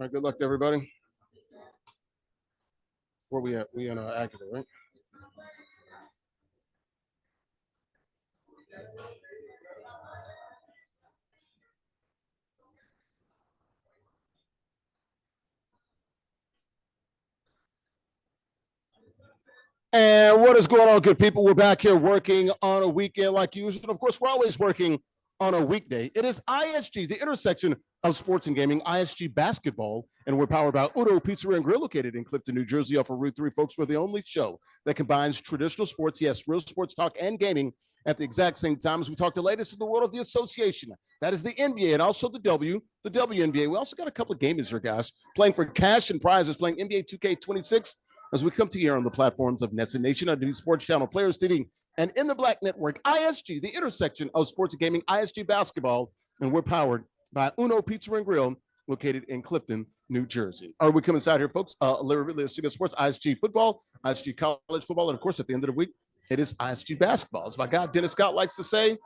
All right, good luck to everybody. Where we at? We in Acura, right? And what is going on, good people? We're back here working on a weekend like usual. Of course, we're always working on a weekday. It is ISG, the intersection of sports and gaming, ISG basketball, and we're powered by Udo Pizzeria and Grill, located in Clifton, New Jersey, off of Route 3. Folks, we're the only show that combines traditional sports, yes, real sports talk and gaming at the exact same time as we talk the latest in the world of the association. That is the NBA and also the WNBA. We also got a couple of gamers here, guys, playing for cash and prizes, playing NBA 2K26 as we come to you here on the platforms of Nets and Nation, Underneath Sports Channel, Players TV, and in the Black Network, ISG, the intersection of sports and gaming, ISG basketball, and we're powered by Uno Pizza and Grill, located in Clifton, New Jersey. All right, we come inside here, folks. Literally, Sports, ISG football, ISG college football, and of course, at the end of the week, it is ISG basketball. As my guy Dennis Scott likes to say,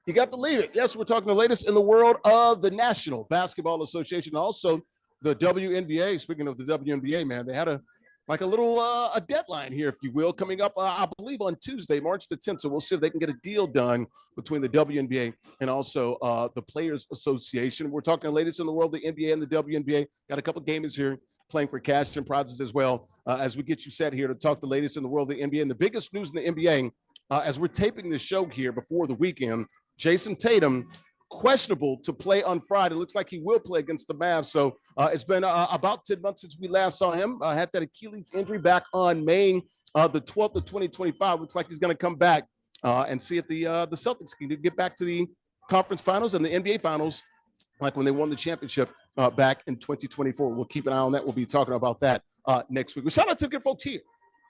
you got to leave it. Yes, we're talking the latest in the world of the National Basketball Association, also the WNBA. Speaking of the WNBA, man, they had a little a deadline here, if you will, coming up, I believe, on Tuesday, March the 10th. So we'll see if they can get a deal done between the WNBA and also the Players Association. We're talking the latest in the world, the NBA and the WNBA. Got a couple gamers here playing for cash and prizes as well, as we get you set here to talk the latest in the world of the NBA. And the biggest news in the NBA, as we're taping this show here before the weekend, Jason Tatum, questionable to play on Friday. Looks like he will play against the Mavs. So it's been about 10 months since we last saw him. Had that Achilles injury back on May the 12th of 2025. Looks like he's going to come back and see if the Celtics can get back to the conference finals and the NBA finals, like when they won the championship back in 2024. We'll keep an eye on that. We'll be talking about that next week. Well, shout out to the good folks here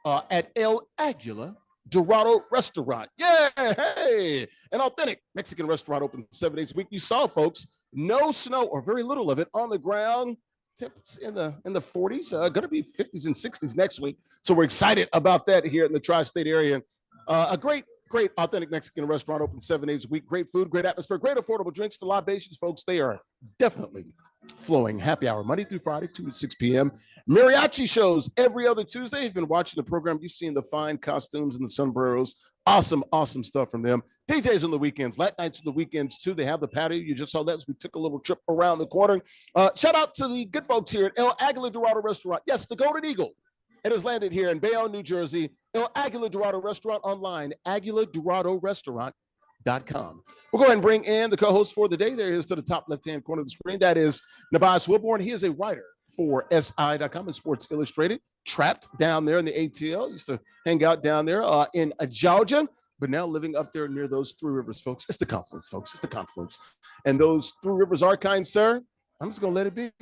at El Aguila Dorado Restaurant. Yeah, hey, an authentic Mexican restaurant open 7 days a week. You saw, folks, no snow or very little of it on the ground. Temps in the 40s, going to be 50s and 60s next week. So we're excited about that here in the tri-state area. A great authentic Mexican restaurant open 7 days a week. Great food, great atmosphere, great affordable drinks. The libations, folks, they are definitely flowing. Happy hour Monday through Friday, 2 to 6 p.m. Mariachi shows every other Tuesday. You've been watching the program. You've seen the fine costumes and the sombreros. Awesome stuff from them. DJs on the weekends, late nights on the weekends too. They have the patio. You just saw that as we took a little trip around the corner. Shout out to the good folks here at El Aguila Dorado Restaurant. Yes, the Golden Eagle. It has landed here in Bayonne, New Jersey. El Aguila Dorado Restaurant online, aguiladoradorestaurant.com. We'll go ahead and bring in the co-host for the day. There he is to the top left-hand corner of the screen. That is Nabas Wilborn. He is a writer for SI.com and Sports Illustrated. Trapped down there in the ATL. Used to hang out down there in Georgia, but now living up there near those Three Rivers, folks. It's the confluence, folks. It's the confluence. And those Three Rivers are, kind sir, I'm just going to let it be.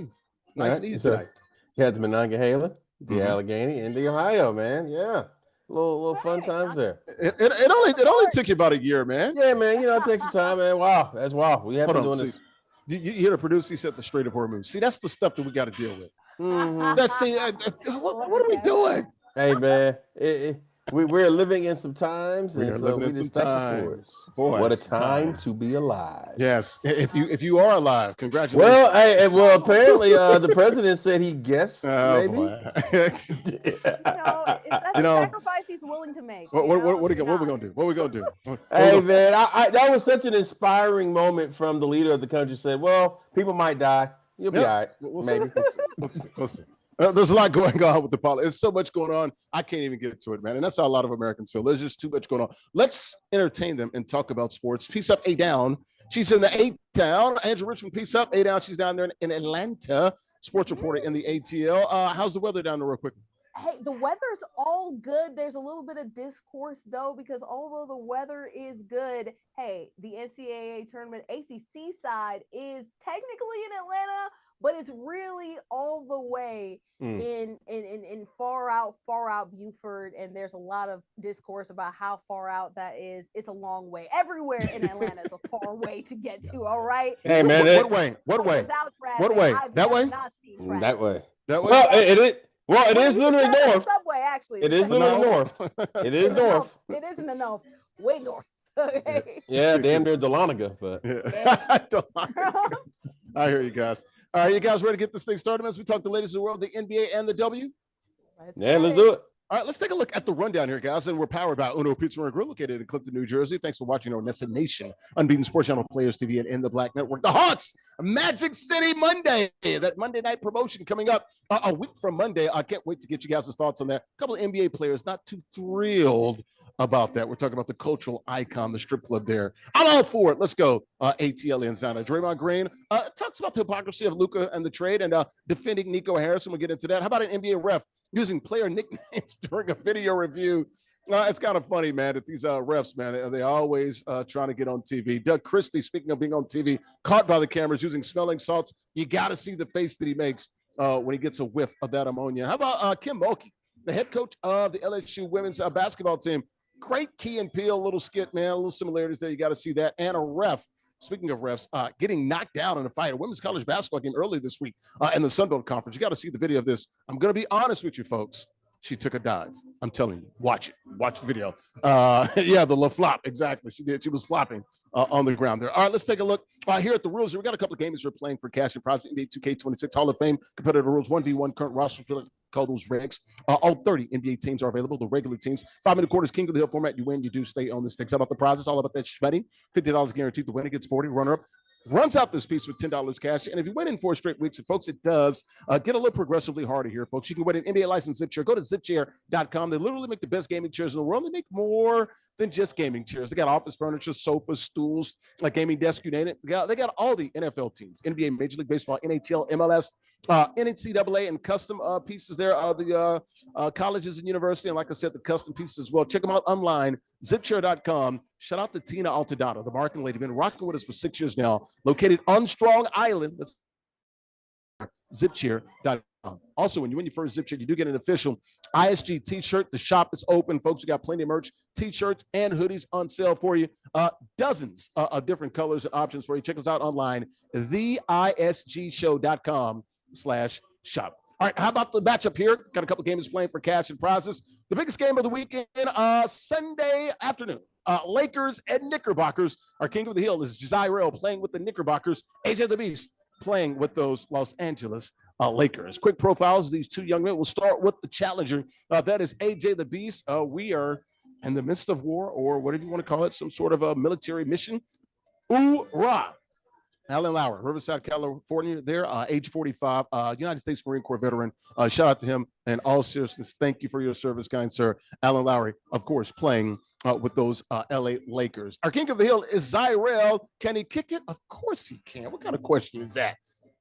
Nice and easy tonight. You had the Monongahela, the Allegheny, and the Ohio, man. Yeah. Little fun times there. It only took you about a year, man. Yeah, man. It takes some time, man. Wow, that's wow. We have been doing this. You hear the producer, he said the Strait of Hormuz. See, that's the stuff that we got to deal with. Mm-hmm. What are we doing? Hey, man, we're living in some times, and so we just thank you for it. Boy, what a time to be alive! Yes, if you are alive, congratulations. Well, apparently the president said he guessed. Maybe. Sacrifice he's willing to make. What are we gonna do? What are we gonna do? Hey, man, that was such an inspiring moment from the leader of the country. Said, "Well, people might die. You'll be all right. Maybe." We'll see. There's a lot going on with the politics. There's so much going on. I can't even get to it, man. And that's how a lot of Americans feel. There's just too much going on. Let's entertain them and talk about sports. Peace up, A Down. She's in the A-Town. Andrew Richmond, peace up, A Down. She's down there in Atlanta. Sports reporter in the ATL. How's the weather down there real quick? Hey, the weather's all good. There's a little bit of discourse, though, because although the weather is good, hey, the NCAA tournament ACC side is technically in Atlanta, but it's really all the way in far out Beaufort, and there's a lot of discourse about how far out that is. It's a long way. Everywhere in Atlanta is a far way to get to. All right. Hey, man, what way? What way? What way? That way? That way. That way. Well, it is. Well, it is literally north. Subway, actually. It is literally north. It is north. It isn't enough. Way north. Okay. Yeah, damn near Dahlonega, but I hear you guys. All right, you guys ready to get this thing started as we talk the latest in the world, the NBA and the W? Let's do it. All right, let's take a look at the rundown here, guys. And we're powered by Uno Pizza and Grill, located in Clifton, New Jersey. Thanks for watching our Nessa Nation, Unbeaten Sports Channel, Players TV, and In the Black Network. The Hawks, Magic City Monday. That Monday night promotion coming up a week from Monday. I can't wait to get you guys' thoughts on that. A couple of NBA players not too thrilled about that. We're talking about the cultural icon, the strip club there. I'm all for it. Let's go. ATLians down there. Draymond Green talks about the hypocrisy of Luka and the trade and defending Nico Harrison. We'll get into that. How about an NBA ref using player nicknames during a video review? It's kind of funny, man, that these refs, man, they always trying to get on TV. Doug Christie, speaking of being on TV, caught by the cameras using smelling salts. You got to see the face that he makes when he gets a whiff of that ammonia. How about Kim Mulkey, the head coach of the LSU women's basketball team? Great Key and Peele little skit, man. A little similarities there. You got to see that. And a ref, speaking of refs, getting knocked down in a fight, a women's college basketball game early this week in the Sun Belt Conference. You got to see the video of this. I'm going to be honest with you, folks. She took a dive. I'm telling you. Watch it. Watch the video. Yeah, the La Flop. Exactly. She did. She was flopping on the ground there. All right, let's take a look here at the rules. We got a couple of games we're playing for cash and prizes. NBA 2K26 Hall of Fame competitive rules, 1v1 current roster. Call those regs. All 30 NBA teams are available. The regular teams, 5-minute quarters, King of the Hill format. You win, you do stay on the sticks. How about the prizes? All about that shmeddy. $50 guaranteed. The winner gets 40. Runner-up runs out this piece with $10 cash. And if you win in 4 straight weeks, and folks, it does get a little progressively harder here, folks. You can win an NBA licensed zip chair. Go to zipchair.com. They literally make the best gaming chairs in the world. They make more than just gaming chairs. They got office furniture, sofas, stools, like gaming desk, you name it. They got all the NFL teams, NBA, Major League Baseball, NHL, MLS, NCAA, and custom pieces there of the colleges and university. And like I said, the custom pieces as well. Check them out online, zipchair.com. Shout out to Tina Altadonna, the marketing lady, been rocking with us for 6 years now, located on Strong Island. That's zipchair.com. Also, when you win your first zip chair, you do get an official ISG t-shirt. The shop is open, folks. We got plenty of merch, t-shirts and hoodies on sale for you. Dozens of different colors and options for you. Check us out online, theisgshow.com/shop. All right, how about the matchup here? Got a couple games playing for cash and prizes. The biggest game of the weekend, Sunday afternoon. Lakers and Knickerbockers. Our King of the Hill is Zyrell playing with the Knickerbockers. AJ the Beast playing with those Los Angeles Lakers. Quick profiles of these two young men. We'll start with the challenger. That is AJ the Beast. We are in the midst of war, or whatever you want to call it, some sort of a military mission. Hoorah! Alan Lauer, Riverside, California, there, age 45, United States Marine Corps veteran. Shout out to him. And all seriousness, thank you for your service, kind sir. Alan Lowry, of course, playing with those LA Lakers. Our King of the Hill is Zyrell. Can he kick it? Of course he can. What kind of question is that?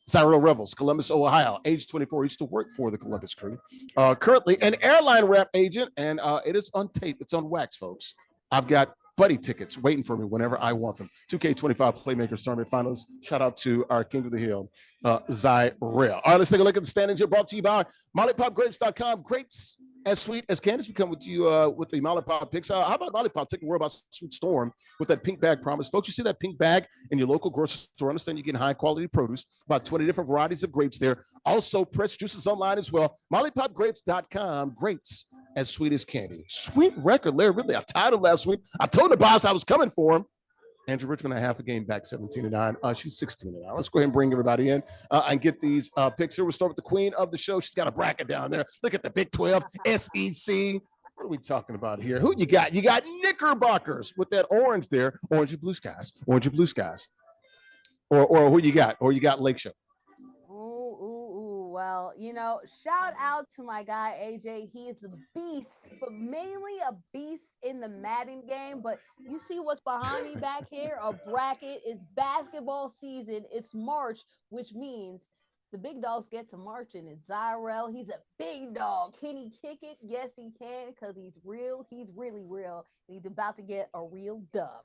Zyrell Revels, Columbus, Ohio, age 24. He used to work for the Columbus Crew. Currently an airline rep agent, and it is on tape. It's on wax, folks. I've got buddy tickets waiting for me whenever I want them. 2K25 Playmakers Tournament Finals. Shout out to our King of the Hill, Zyrell. All right, let's take a look at the standings here. Brought to you by MollyPopGrapes.com. Grapes as sweet as candies. We come with you with the Molly Pop picks. How about Molly Pop taking word about Sweet Storm with that pink bag promise? Folks, you see that pink bag in your local grocery store. Understand you're getting high quality produce, about 20 different varieties of grapes there. Also, press juices online as well. MollyPopGrapes.com. Grapes as sweet as candy. Sweet record, Larry Ridley. I tied him last week. I told the boss I was coming for him. Andrew Richmond, a half a game back, 17-9. She's 16-9. Let's go ahead and bring everybody in and get these picks here. We'll start with the queen of the show. She's got a bracket down there. Look at the Big 12, SEC. What are we talking about here? Who you got? You got Knickerbockers with that orange there. Orange and blue skies. Orange and blue skies. Or who you got? Or you got Lake Show. Well, you know, shout out to my guy, AJ. He is a beast, but mainly a beast in the Madden game. But you see what's behind me back here? A bracket. It's basketball season. It's March, which means the big dogs get to marching. It's Zyrell. He's a big dog. Can he kick it? Yes, he can, because he's real. He's really real. And he's about to get a real dub.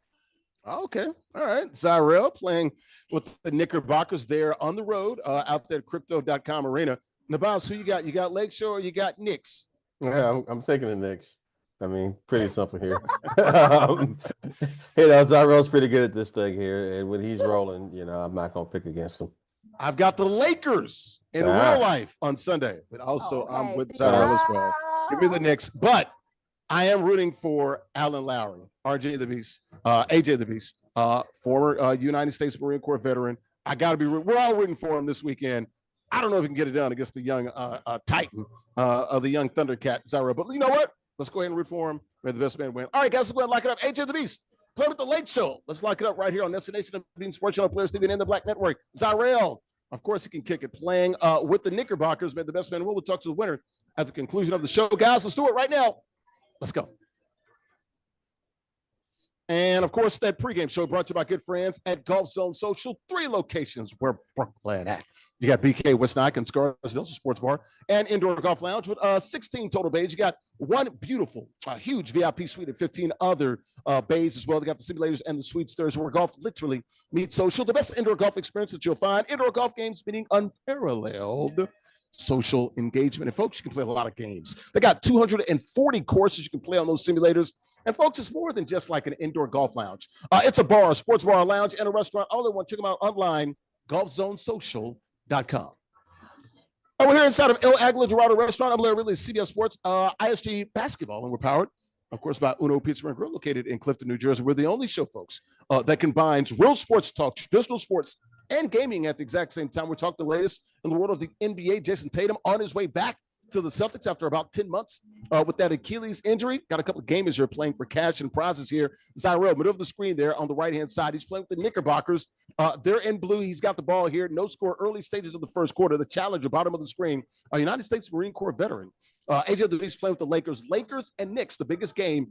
Okay. All right. Zyrell playing with the Knickerbockers there on the road out there at crypto.com arena. Nabas, who you got? You got Lakeshore or you got Knicks? Yeah, I'm taking the Knicks. I mean, pretty simple here. Zyrell's pretty good at this thing here. And when he's rolling, you know, I'm not going to pick against him. I've got the Lakers in real life on Sunday, but also I'm with Zyrell as well. Give me the Knicks. But I am rooting for Alan Lowry, RJ the Beast, AJ the Beast, former United States Marine Corps veteran, I got to be. We're all rooting for him this weekend. I don't know if he can get it done against the young Titan of the young Thundercat, Zyro. But you know what? Let's go ahead and root for him. May the best man win. All right, guys, let's go ahead and lock it up. AJ the Beast, play with the Late Show. Let's lock it up right here on Destination of Being Sports Channel, Players TV, and the Black Network. Zyrell, of course, he can kick it. Playing with the Knickerbockers. May the best man win. We'll talk to the winner at the conclusion of the show. Guys, let's do it right now. Let's go. And, of course, that pregame show brought to you by good friends at Golf Zone Social. 3 locations where Brooklyn at. You got BK West Nike and Scarsdale Sports Bar and Indoor Golf Lounge with 16 total bays. You got one beautiful, huge VIP suite and 15 other bays as well. They got the simulators and the suites there where golf literally meets social. The best indoor golf experience that you'll find. Indoor golf games meaning unparalleled social engagement. And, folks, you can play a lot of games. They got 240 courses you can play on those simulators. And, folks, it's more than just like an indoor golf lounge. It's a bar, a sports bar, a lounge, and a restaurant. All they want, check them out online, golfzonesocial.com. We're here inside of El Aguila Dorado Restaurant. I'm Larry Ridley, CBS Sports, ISG Basketball, and we're powered, of course, by Uno Pizza and Grill, located in Clifton, New Jersey. We're the only show, folks, that combines real sports talk, traditional sports, and gaming at the exact same time. We're talking the latest in the world of the NBA. Jason Tatum on his way back to the Celtics after about 10 months with that Achilles injury. Got a couple of gamers here playing for cash and prizes here. Zyrell, middle of the screen there on the right-hand side. He's playing with the Knickerbockers. They're in blue. He's got the ball here. No score early stages of the first quarter. The challenger, bottom of the screen, a United States Marine Corps veteran. AJ the Beast playing with the Lakers. Lakers and Knicks, the biggest game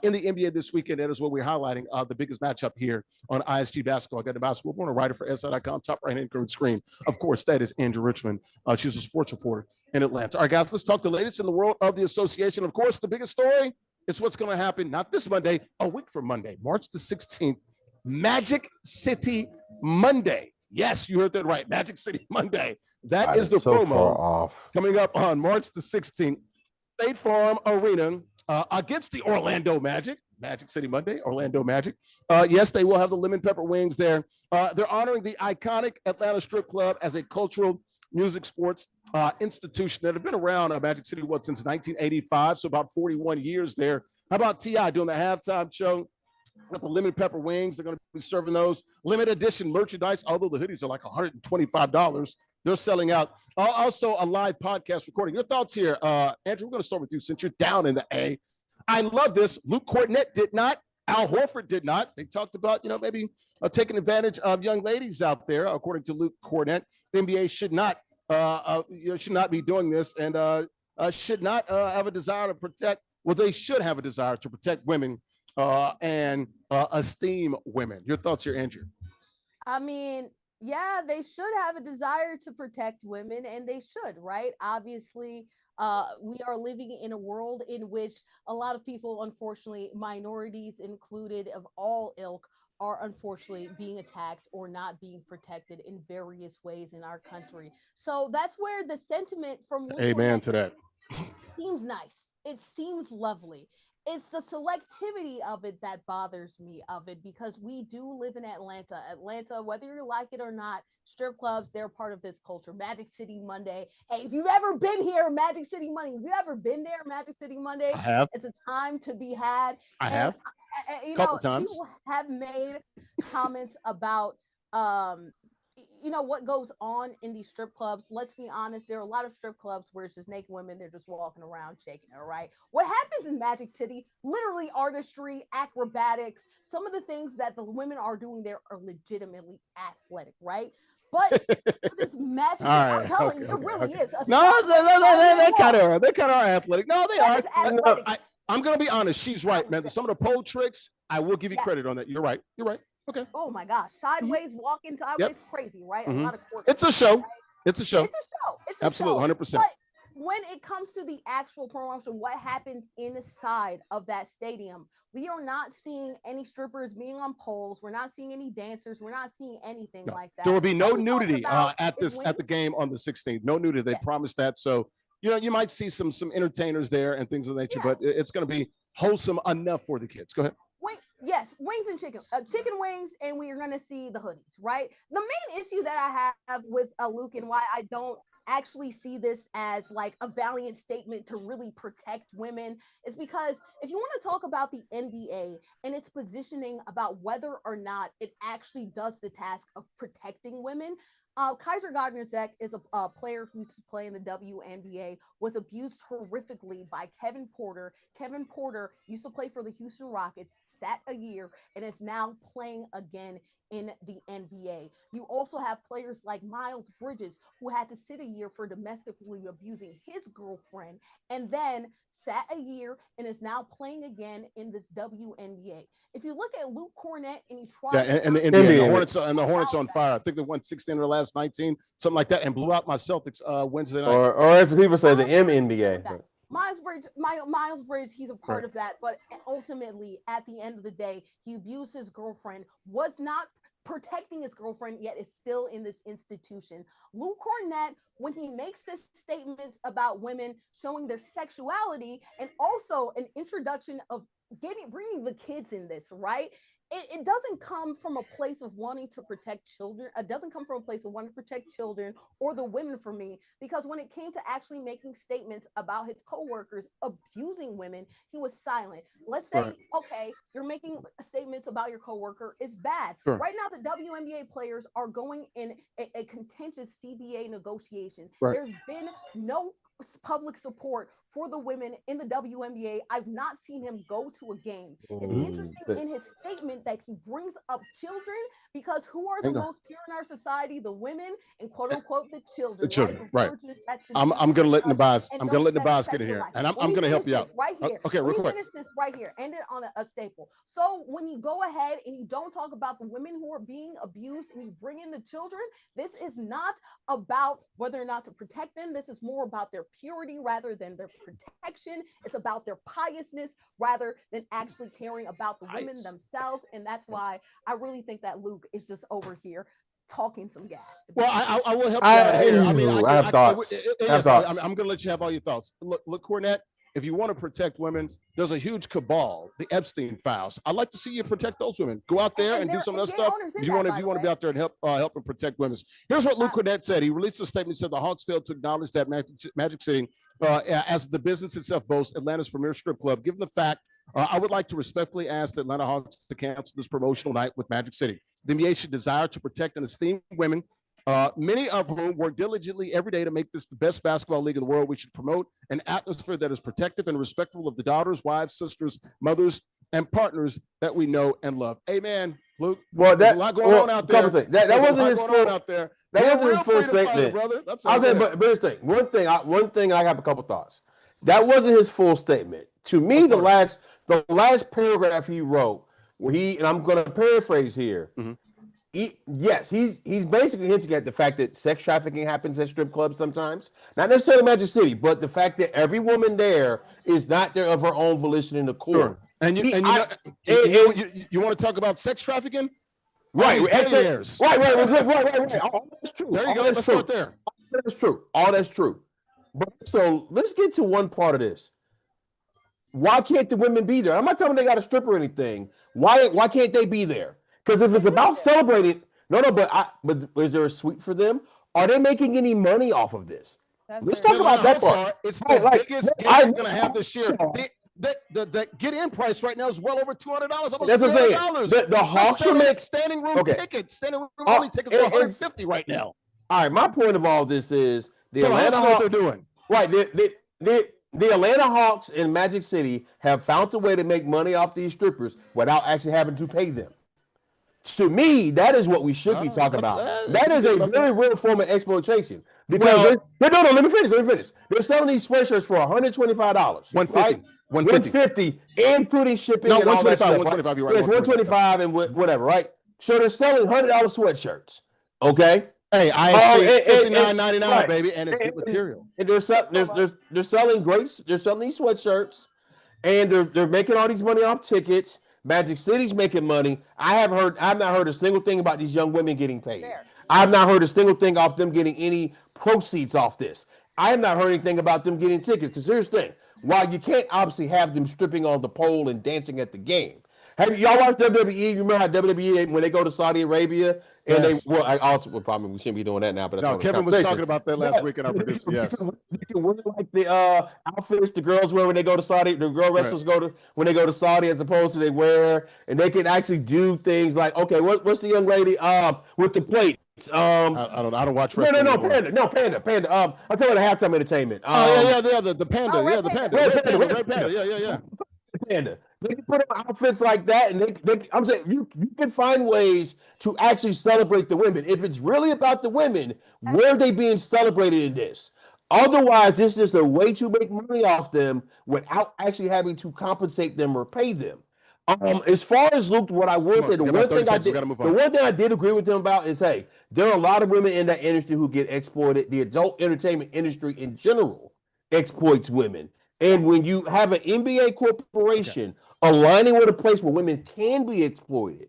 in the NBA this weekend. That is what we're highlighting, the biggest matchup here on ISG Basketball. I got the basketball born, a writer for SI.com, top right-hand corner screen. Of course, that is Andrew Richmond. She's a sports reporter in Atlanta. All right, guys, let's talk the latest in the world of the association. Of course, the biggest story is what's going to happen, not this Monday, a week from Monday, March the 16th, Magic City Monday. Yes, you heard that right. Magic City Monday. That is the promo coming up on March the 16th. State Farm Arena against the Orlando Magic. Magic City Monday, Orlando Magic. Yes, they will have the lemon pepper wings there. They're honoring the iconic Atlanta Strip Club as a cultural music sports institution that have been around Magic City, since 1985, so about 41 years there. How about T.I. doing the halftime show? With the lemon pepper wings, they're going to be serving those limited edition merchandise, although the hoodies are like $125. They're selling out. Also, a live podcast recording. Your thoughts here, Andrew? We're going to start with you since you're down in the A. I love this. Luke Cornett did not. Al Horford did not. They talked about, maybe taking advantage of young ladies out there. According to Luke Cornett, the NBA should not be doing this and should not have a desire to protect. Well, they should have a desire to protect women and esteem women. Your thoughts here, Andrew? I mean, yeah, they should have a desire to protect women, and they should, right? Obviously, we are living in a world in which a lot of people, unfortunately, minorities included of all ilk, are unfortunately being attacked or not being protected in various ways in our country. So that's where the sentiment from amen to that seems nice. It seems lovely. It's the selectivity of it that bothers me because we do live in Atlanta. Atlanta, whether you like it or not, strip clubs, they're part of this culture. Magic City Monday. Hey, if you've ever been here, Magic City Monday, if you've ever been there, Magic City Monday, I have. It's a time to be had. I have. Couple times. People have made comments about what goes on in these strip clubs. Let's be honest, there are a lot of strip clubs where it's just naked women. They're just walking around shaking it, right? What happens in Magic City, literally artistry, acrobatics, some of the things that the women are doing there are legitimately athletic, right? But this Magic City, I'm telling you, it really is. No, they kind of are athletic. No, they are. I'm going to be honest. She's right, man. Some of the pole tricks, I will give you credit on that. You're right. Okay. Oh my gosh. Sideways walking, sideways, crazy, right? A lot of it's a show. Right? It's a show. It's a Absolutely, show. 100%. But when it comes to the actual promotion, what happens inside of that stadium, we are not seeing any strippers being on poles. We're not seeing any dancers. We're not seeing anything like that. There will be no nudity at the game on the 16th. No nudity. They promised that. So, you might see some entertainers there and things of that nature, but it's going to be wholesome enough for the kids. Go ahead. Yes, wings and chicken wings, and we are going to see the hoodies, right? The main issue that I have with Luke and why I don't actually see this as like a valiant statement to really protect women is because if you want to talk about the NBA and its positioning about whether or not it actually does the task of protecting women, Kaiser Gardner-Zek is a player who used to play in the WNBA, was abused horrifically by Kevin Porter. Kevin Porter used to play for the Houston Rockets, sat a year, and is now playing again in the NBA. You also have players like Miles Bridges, who had to sit a year for domestically abusing his girlfriend, and then sat a year and is now playing again in this WNBA. If you look at Luke Cornett and he tried, and the NBA, the Hornets on fire. I think they won 16 of the last 19, something like that, and blew out my Celtics Wednesday night. Or as the people say, the MNBA. Miles Bridge, he's a part of that, but ultimately, at the end of the day, he abused his girlfriend, was not protecting his girlfriend, yet is still in this institution. Luke Cornett, when he makes this statements about women showing their sexuality, and also an introduction of bringing the kids in this, right? It doesn't come from a place of wanting to protect children. It doesn't come from a place of wanting to protect children or the women for me, because when it came to actually making statements about his coworkers abusing women, he was silent. Let's say, okay, you're making statements about your coworker. It's bad. Sure. Right now, the WNBA players are going in a contentious CBA negotiation. Right. There's been no public support for the women in the WNBA. I've not seen him go to a game. It's interesting in his statement that he brings up children, because who are the most pure in our society? The women and quote unquote the children. The children, right? I'm gonna let Nabaz get in here, and I'm gonna help you out. Right here. Okay, real quick. Finish this right here. End it on a staple. So when you go ahead and you don't talk about the women who are being abused and you bring in the children, this is not about whether or not to protect them. This is more about their purity rather than their protection. It's about their piousness rather than actually caring about the women themselves. And that's why I really think that Luke is just over here talking some gas. Well, I will help you out here. I mean, I have thoughts. I'm going to let you have all your thoughts. Look, Cornette, if you want to protect women, there's a huge cabal, the Epstein files. I'd like to see you protect those women. Go out there and do some of that stuff. If you want to be out there and help and protect women. Here's what Luke Cornette said. He released a statement, said the Hawks failed to acknowledge that Magic City, as the business itself boasts Atlanta's premier strip club. Given the fact, I would like to respectfully ask the Atlanta Hawks to cancel this promotional night with Magic City. The NBA should desire to protect and esteem women, many of whom work diligently every day to make this the best basketball league in the world. We should promote an atmosphere that is protective and respectful of the daughters, wives, sisters, mothers, and partners that we know and love. Amen, Luke. Well, there's a lot going on out there. That wasn't his full out there. That wasn't his full statement, brother. I was saying, but here's the thing. One thing. I have a couple thoughts. That wasn't his full statement. To me, the last paragraph he wrote, where and I'm going to paraphrase here. Mm-hmm. He's basically hinting at the fact that sex trafficking happens at strip clubs sometimes. Not necessarily Magic City, but the fact that every woman there is not there of her own volition and accord. Sure. And you want to talk about sex trafficking? Right. Right. All that's true. There you go. Let's start there. All that's true. But so let's get to one part of this. Why can't the women be there? I'm not telling them they got a strip or anything. Why can't they be there? Because if it's about celebrating, but is there a suite for them? Are they making any money off of this? Let's talk about that part. It's the biggest game we're going to have this year. The get-in price right now is well over $200. Almost That's what I'm saying. The Hawks are making standing room tickets. Standing room only tickets for $150 right now. All right, my point of all this is the Atlanta Hawks, what they're doing. Right, the Atlanta Hawks in Magic City have found a way to make money off these strippers without actually having to pay them. To me, that is what we should be talking about. That is a very real form of exploitation. Because let me finish. They're selling these sweatshirts for $125. $150, including shipping. No, and all that stuff, $125. You're right. It's $125 and whatever, right? So they're selling $100 sweatshirts. Okay. Hey, ISG $59.99, baby, and it's good material. And they're selling They're selling these sweatshirts, and they're making all these money off tickets. Magic City's making money. I've not heard a single thing about these young women getting paid. Fair. I've not heard a single thing off them getting any proceeds off this. I have not heard anything about them getting tickets. Because here's the thing. While you can't obviously have them stripping on the pole and dancing at the game, Have y'all watched WWE? You remember how WWE when they go to Saudi Arabia and I also probably we shouldn't be doing that now, but that's Kevin was talking about that last week in our producer. Yes, you can wear like the outfits the girls wear when they go to Saudi. The girl wrestlers go to when they go to Saudi, as opposed to they wear, and they can actually do things like, okay, what's the young lady with the plate? I don't watch wrestling. Panda. I'm talking about the halftime entertainment. The panda, red panda, Panda. They can put on outfits like that, and I'm saying you can find ways to actually celebrate the women. If it's really about the women, where are they being celebrated in this? Otherwise, this is just a way to make money off them without actually having to compensate them or pay them. As far as Luke, what I will say, the one thing I did agree with them about is, hey, there are a lot of women in that industry who get exploited. The adult entertainment industry in general exploits women. And when you have an NBA corporation aligning with a place where women can be exploited,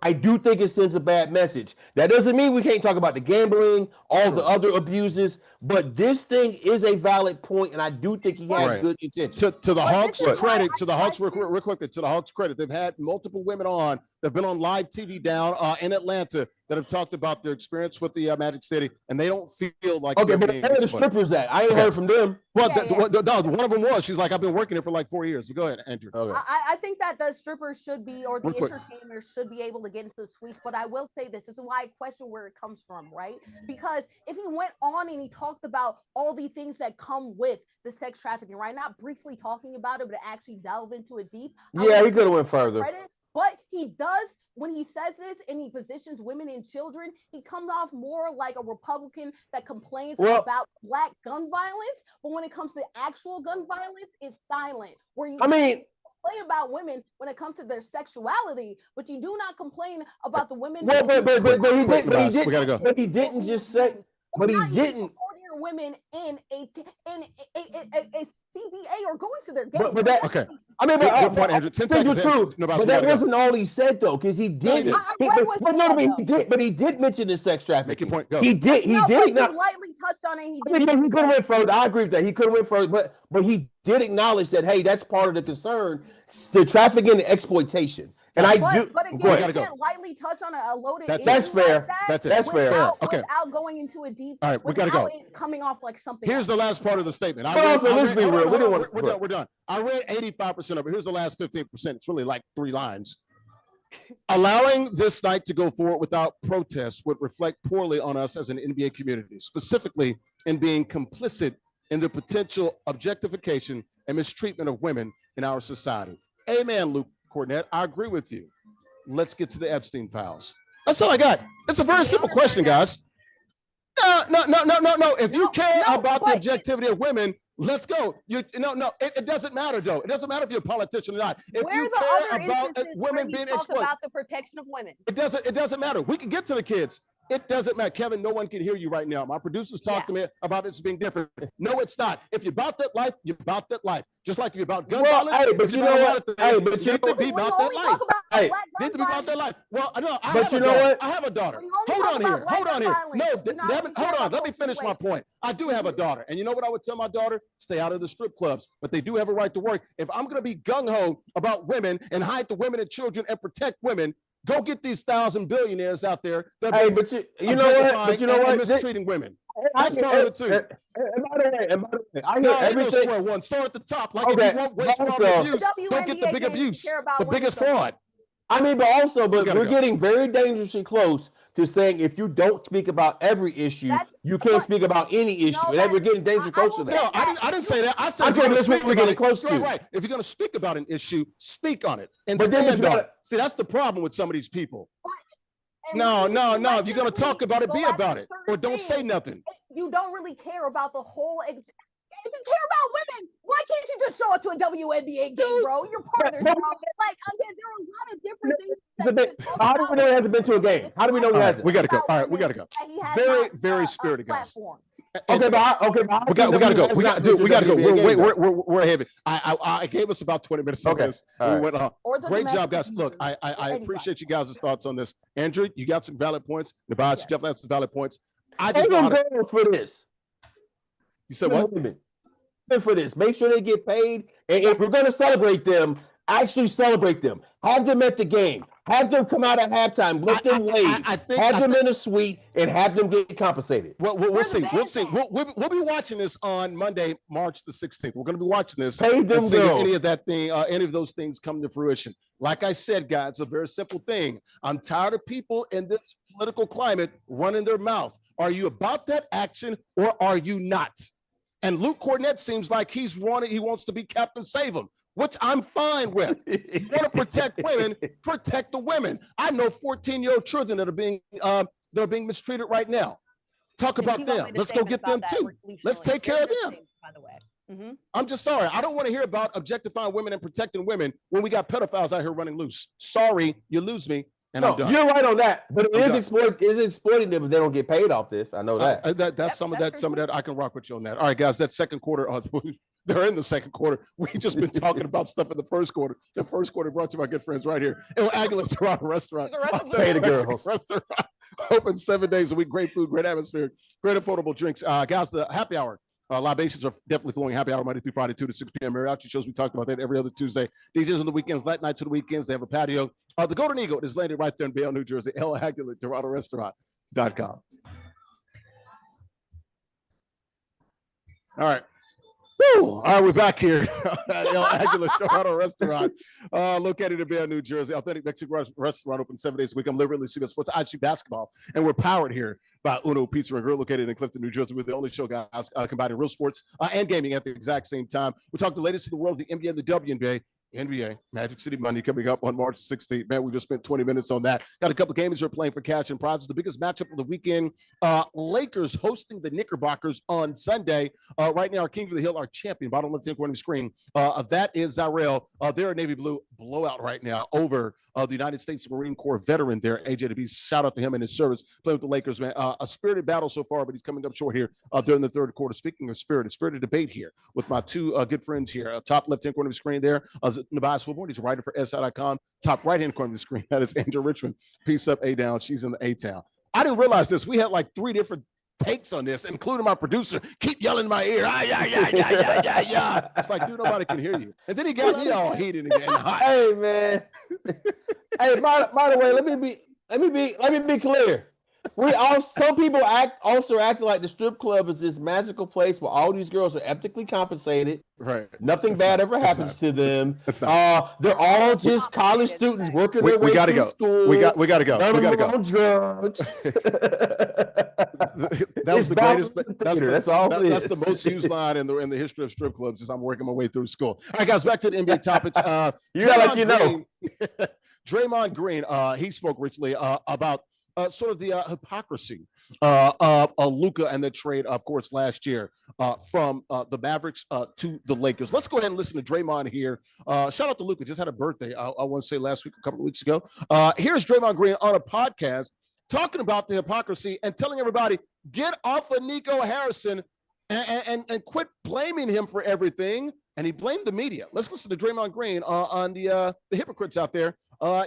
I do think it sends a bad message. That doesn't mean we can't talk about the gambling, all the other abuses, but this thing is a valid point, and I do think he had good intention. To the Hawks' credit, real quickly, to the Hawks' credit, they've had multiple women on. They've been on live TV down in Atlanta that have talked about their experience with the Magic City, and they don't feel like but where are the strippers at? I ain't heard from them. Well, one of them was. She's like, I've been working here for like 4 years. Go ahead, Andrew. I think that the strippers should be, or the entertainers should be able to get into the suites. But I will say this is why I question where it comes from, right? Because if he went on and he talked about all the things that come with the sex trafficking, right? Not briefly talking about it, but actually delve into it deep. He could have went further. But he does, when he says this and he positions women and children, he comes off more like a Republican that complains about black gun violence. But when it comes to actual gun violence, it's silent. Complain about women when it comes to their sexuality, but you do not complain about the women. But he didn't just say. But he didn't. Women in a CBA or going to their game. Good point, Andrew. 10 seconds. True. But that wasn't all he said, though, because he did. But he did mention the sex trafficking. Make your point. Go. He did. He lightly touched on it. He could have went further. I agree with that. He could have went further, but he did acknowledge that, hey, that's part of the concern, the trafficking and exploitation. And but again, you can't lightly touch on a loaded issue. That's fair. Like that's fair. Without going into a deep. All right, we gotta go. Coming off like something. Here's the last part of the statement. Let's be real. We're done. I read 85% of it. Here's the last 15%. It's really like 3 lines. Allowing this night to go forward without protest would reflect poorly on us as an NBA community, specifically in being complicit in the potential objectification and mistreatment of women in our society. Amen, Luke Cornett. I agree with you. Let's get to the Epstein files. That's all I got. It's a very simple question, guys. No. If you care about the objectivity of women, let's go. It doesn't matter, though. It doesn't matter if you're a politician or not. If you care about women being exploited, about the protection of women, it doesn't matter. We can get to the kids. It doesn't matter. Kevin, no one can hear you right now. My producers talk to me about this being different. No, it's not. If you're about that life, you're about that life. Just like you're about gun violence. Hey, but you know what? Hey, but you need to be about that life. Hey, need to be about that life. Well, no, I have a daughter. Hold on here. No, hold on. Let me finish my point. I do have a daughter. And you know what I would tell my daughter? Stay out of the strip clubs. But they do have a right to work. If I'm going to be gung-ho about women and hide the women and children and protect women, go get these 1,000 billionaires out there. But you know what? But you know what? Mistreating women. That's part of it too. And by the way, I hear everything. Square one. Start at the top. Like if you want waste, fraud, and abuse, go get the big abuse, the biggest fraud. But we're getting very dangerously close to saying if you don't speak about every issue, you can't speak about any issue. And we're getting dangerously close to that. No, I didn't say that. I said we're getting close to. Right. If you're going to speak about an issue, speak on it and stand on it. See, that's the problem with some of these people. No. If you're going to talk about it, be about it, or don't say nothing. You don't really care about the whole. If you care about women, why can't you just show up to a WNBA game, bro? Your partners, bro. Like again, there are a lot of different things. How do we know he hasn't been to a game? How do we know he hasn't? We got to go. All right, we got to go. Very, very spirited guys. Okay, we got to go. We got to go. We're heavy. I gave us about 20 minutes on this. We went on. Great job, guys. Look, I appreciate you guys' thoughts on this. Andrew, you got some valid points. Nabaj, you definitely have some valid points. I just want to for this. You said what? For this, make sure they get paid. And if we're going to celebrate them, Actually celebrate them. Have them at the game. Have them come out at halftime. Let them wave. Have them in a suite and have them get compensated. Well, we'll see. We'll see. We'll be watching this on Monday, March the 16th. We're going to be watching this. Pay them and see girls. if any of that thing, any of those things come to fruition. Like I said, guys, it's a very simple thing. I'm tired of people in this political climate running their mouth. Are you about that action or are you not? And Luke Cornett seems like he wants to be Captain Save 'em, which I'm fine with. You want to protect women, protect the women. I know 14-year-old children that are being mistreated right now. Talk about them. Let's go get them too. Let's take care of them. By the way, I'm just sorry. I don't want to hear about objectifying women and protecting women when we got pedophiles out here running loose. Sorry, you lose me. And no, I'm done. You're right on that, but it is exploiting them if they don't get paid off this. I know that. That's some of that. I can rock with you on that. All right, guys, that second quarter. They're in the second quarter. We just been talking about stuff in the first quarter. The first quarter brought to my good friends right here. El Aguilar Toronto Restaurant. Pay the girls. Restaurant. Open 7 days a week. Great food, great atmosphere, great affordable drinks. Guys, the happy hour. Libations are definitely flowing. Happy hour Monday through Friday, 2 to 6 p.m. Mariachi shows. We talked about that every other Tuesday. DJs on the weekends, late night to the weekends. They have a patio. The Golden Eagle is landed right there in Bayonne, New Jersey. El Aguilar Toronto Restaurant.com. All right. Woo. All right, we're back here at El Aguilar Toronto Restaurant, located in Bayonne, New Jersey. Authentic Mexican restaurant, open 7 days a week. I'm literally CBS Sports ISG basketball, and we're powered here by Uno Pizza and Grill, located in Clifton, New Jersey. We're the only show, guys, combining real sports and gaming at the exact same time. We talk the latest in the world of the NBA and the WNBA. NBA, Magic City Monday coming up on March 16th. Man, we just spent 20 minutes on that. Got a couple of games that are playing for cash and prizes. The biggest matchup of the weekend, Lakers hosting the Knickerbockers on Sunday. Right now, our King of the Hill, our champion, bottom left-hand corner of the screen, that is Zyrell. They're a Navy Blue blowout right now over the United States Marine Corps veteran there, AJ to be shout out to him and his service, playing with the Lakers, man. A spirited battle so far, but he's coming up short here during the third quarter. Speaking of spirited debate here with my two good friends here. Top left-hand corner of the screen there, Nabai Swillborn. He's a writer for SI.com. Top right-hand corner of the screen, that is Angel Richmond. Peace up, A-Down. She's in the A-Town. I didn't realize this. We had like 3 different takes on this, including my producer. Keep yelling in my ear. Yeah. It's like, dude, nobody can hear you. And then he got me all heated again. Hot. Hey, man. Hey, by the way, let me be clear. Some people acting like the strip club is this magical place where all these girls are ethically compensated. Right. Nothing bad ever happens to them. They're all just college students working their way through school. We got to go. We got to go. Drugs. That was the greatest. That's the most used line in the history of strip clubs. Is I'm working my way through school. All right, guys, back to the NBA topics. Draymond Green. He spoke recently about sort of the hypocrisy of Luka and the trade, of course, last year from the Mavericks to the Lakers. Let's go ahead and listen to Draymond here. Shout out to Luka. Just had a birthday, I want to say last week, a couple of weeks ago. Here's Draymond Green on a podcast talking about the hypocrisy and telling everybody, get off of Nico Harrison and quit blaming him for everything. And he blamed the media. Let's listen to Draymond Green on the hypocrites out there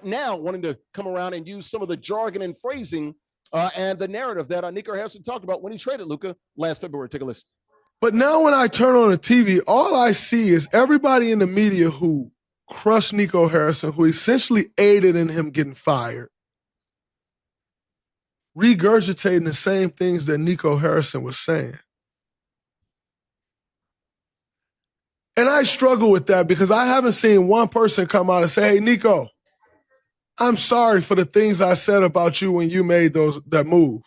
now wanting to come around and use some of the jargon and phrasing and the narrative that Nico Harrison talked about when he traded Luka last February. Take a listen. But now when I turn on the TV, all I see is everybody in the media who crushed Nico Harrison, who essentially aided in him getting fired, regurgitating the same things that Nico Harrison was saying. And I struggle with that because I haven't seen one person come out and say, hey, Nico, I'm sorry for the things I said about you when you made that move.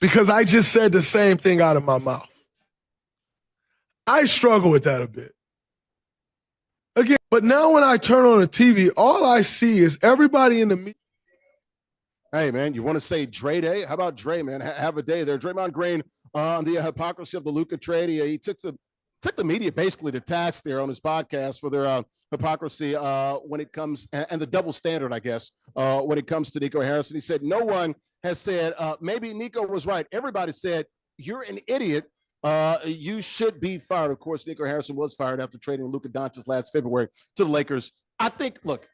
Because I just said the same thing out of my mouth. I struggle with that a bit. Again, but now when I turn on the TV, all I see is everybody in the media. Hey, man, you want to say Dre Day? How about Dre, man? Have a day there. Draymond Green on the hypocrisy of the Luka trade. He took the media basically to task there on his podcast for their hypocrisy when it comes and the double standard, I guess, when it comes to Nico Harrison. He said no one has said maybe Nico was right. Everybody said you're an idiot. You should be fired. Of course, Nico Harrison was fired after trading Luka Doncic last February to the Lakers. I think, look,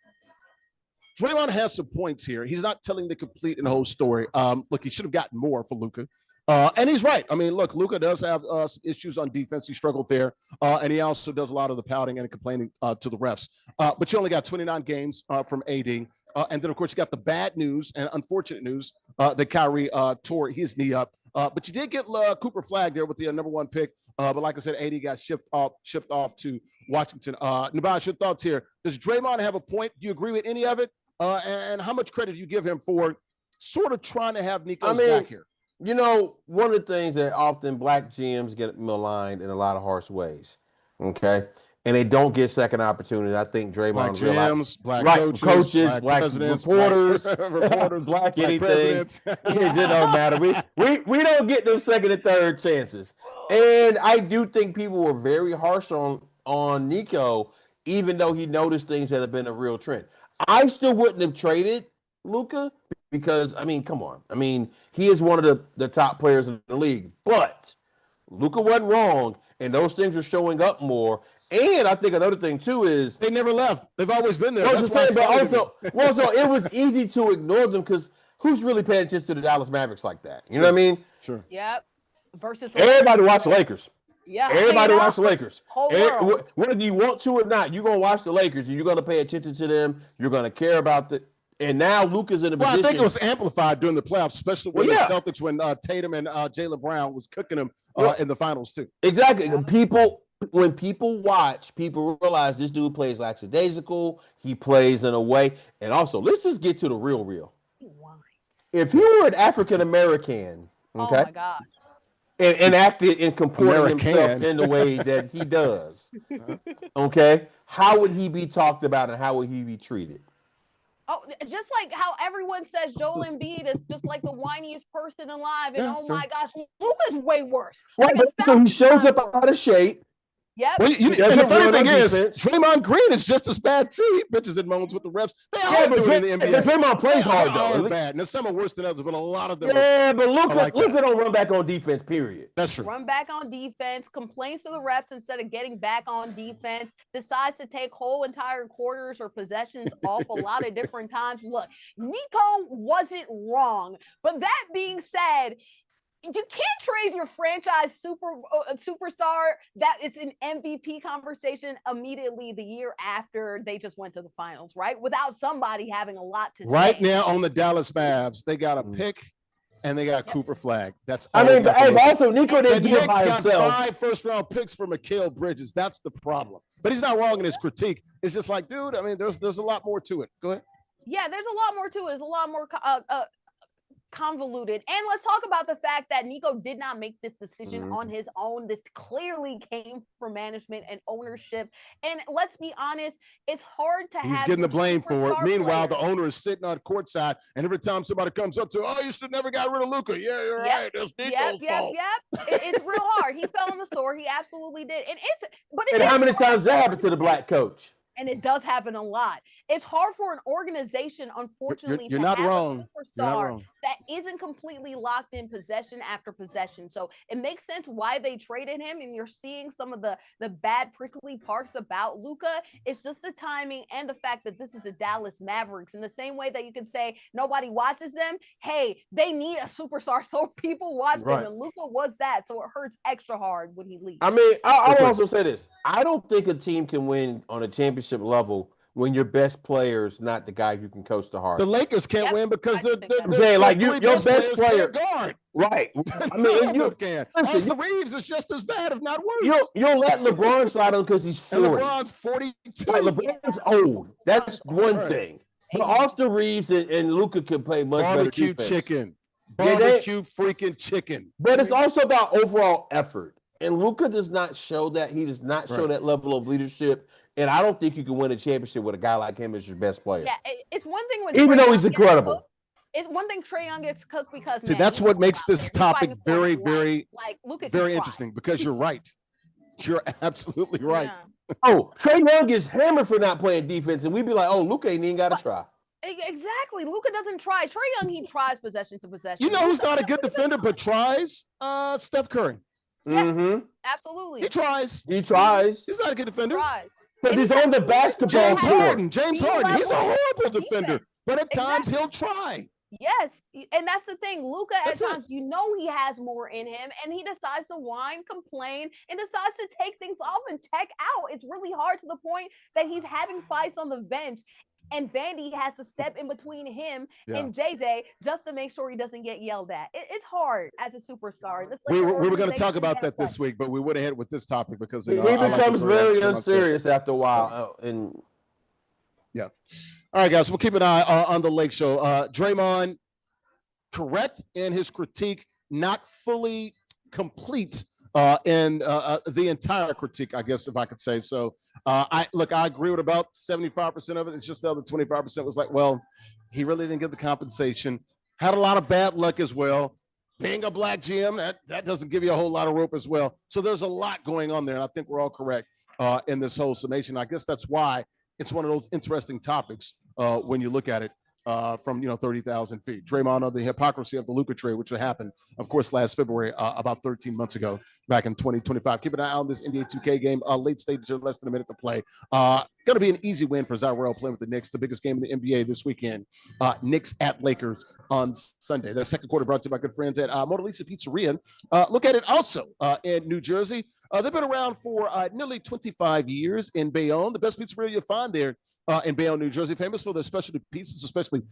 Draymond has some points here. He's not telling the complete and whole story. Look, he should have gotten more for Luka. And he's right. I mean, look, Luka does have some issues on defense. He struggled there. And he also does a lot of the pouting and complaining to the refs. But you only got 29 games from AD. And then, of course, you got the bad news and unfortunate news that Kyrie tore his knee up. But you did get Cooper Flag there with the number 1 pick. But like I said, AD got shipped off to Washington. Nabaj, your thoughts here. Does Draymond have a point? Do you agree with any of it? And how much credit do you give him for sort of trying to have Nico's back here? You know, one of the things that often black GMs get maligned in a lot of harsh ways, okay? And they don't get second opportunities. I think Draymond GMs, black coaches, black reporters, black anything. It don't matter. We don't get them second and third chances. And I do think people were very harsh on Nico, even though he noticed things that have been a real trend. I still wouldn't have traded Luka because, I mean, come on. I mean, he is one of the top players in the league. But Luka wasn't wrong, and those things are showing up more. And I think another thing, too, is they never left. They've always been there. So it was easy to ignore them because who's really paying attention to the Dallas Mavericks like that? You know what I mean? Sure. Yep. Versus everybody watch the Lakers. Yeah. Everybody watch the Lakers. Whole whether you want to or not, you're going to watch the Lakers and you're going to pay attention to them. You're going to care about the. And now Luka's in a position. I think it was amplified during the playoffs, especially when the Celtics, when Tatum and Jaylen Brown was cooking them in the finals, too. Exactly. When people watch, people realize this dude plays lackadaisical. He plays in a way. And also, let's just get to the real. If you were an African American, okay, oh my God, and acted and comported himself in the way that he does, okay, how would he be talked about and how would he be treated? Oh, just like how everyone says Joel Embiid is just like the whiniest person alive, and my gosh, Luka's way worse. Right, so he shows up out of shape. Yep. Well, and the funny thing is, Draymond Green is just as bad too. He bitches and moans with the refs. They all do it in the NBA. But Draymond plays hard though. They're bad. Now some are worse than others, but a lot of them. Yeah, but Luka don't run back on defense. Period. That's true. Run back on defense, complains to the refs instead of getting back on defense. Decides to take whole entire quarters or possessions off a lot of different times. Look, Nico wasn't wrong, but that being said, you can't trade your franchise superstar that it's an MVP conversation immediately the year after they just went to the finals, right? Without somebody having a lot to say. Right now on the Dallas Mavs, they got a pick and they got Cooper Flag. That's I mean, but also Nico didn't get by himself. 5 first-round picks for Mikal Bridges. That's the problem. But he's not wrong in his critique. It's just like, dude, I mean, there's a lot more to it. Go ahead. Yeah, there's a lot more to it. There's a lot more convoluted. And let's talk about the fact that Nico did not make this decision on his own. This clearly came from management and ownership. And let's be honest, it's hard to have. He's getting the blame for it. Meanwhile, the owner is sitting on courtside, and every time somebody comes up to, you should never got rid of Luka. Yeah, you're right. That's Nico's fault. It's real hard. He fell on the sword. He absolutely did. And how many times that happened to the black coach? And it does happen a lot. It's hard for an organization, unfortunately, you're to not have wrong. A superstar that isn't completely locked in possession after possession. So it makes sense why they traded him. And you're seeing some of the bad prickly parts about Luka. It's just the timing and the fact that this is the Dallas Mavericks. In the same way that you can say nobody watches them. Hey, they need a superstar so people watch them. And Luka was that. So it hurts extra hard when he leaves. I mean, I'll also say this. I don't think a team can win on a championship level when your best player is not the guy who can coach the hard. The Lakers can't win because they're saying like your best player guard. Right. I mean, you can. Austin Reeves is just as bad, if not worse. You'll let LeBron slide on because he's 40. And LeBron's 42. Right, LeBron's old. That's one thing. But Austin Reeves and Luka can play much better defense. Barbecue freaking chicken. But it's also about overall effort. And Luka does not show that. He does not show that level of leadership. And I don't think you can win a championship with a guy like him as your best player. Yeah, it's one thing when even though he's incredible. It's one thing Trae Young gets cooked because that's what makes this topic very, very, Lucas very interesting because you're right. You're absolutely right. Yeah. Oh, Trae Young gets hammered for not playing defense, and we'd be like, "Oh, Luka ain't even got to try." Exactly. Luka doesn't try. Trae Young, he tries possession to possession. You know who's not a good defender but tries? Steph Curry. Yeah, absolutely. He tries. He tries. He's not a good defender. But he's on the basketball court. James Harden. He's a horrible defender. But at times he'll try. Yes, and that's the thing. Luca, at That's it. times, you know he has more in him, and he decides to whine, complain, and decides to take things off and check out. It's really hard to the point that he's having fights on the bench, and Vandy has to step in between him and JJ just to make sure he doesn't get yelled at. It's hard as a superstar. We were going to talk about that this week, but we would have hit with this topic because he becomes very unserious after a while. And yeah. All right, guys, we'll keep an eye on the Lake Show. Draymond, correct in his critique, not fully complete in the entire critique, I guess, if I could say so. I agree with about 75% of it. It's just the other 25% was like, well, he really didn't get the compensation. Had a lot of bad luck as well. Being a black GM, that doesn't give you a whole lot of rope as well. So there's a lot going on there, and I think we're all correct in this whole summation. I guess that's why it's one of those interesting topics when you look at it from 30,000 feet. Draymond on the hypocrisy of the Luka trade, which happened, of course, last February, about 13 months ago, back in 2025. Keep an eye on this NBA 2K game. Late stages, less than a minute to play. Going to be an easy win for Zyrell playing with the Knicks, the biggest game in the NBA this weekend. Knicks at Lakers on Sunday. The second quarter brought to you by good friends at Mona Lisa Pizzeria. Look at it also in New Jersey. They've been around for nearly 25 years in Bayonne. The best pizzeria you'll find there in Bayonne, New Jersey, famous for their specialty pizzas, especially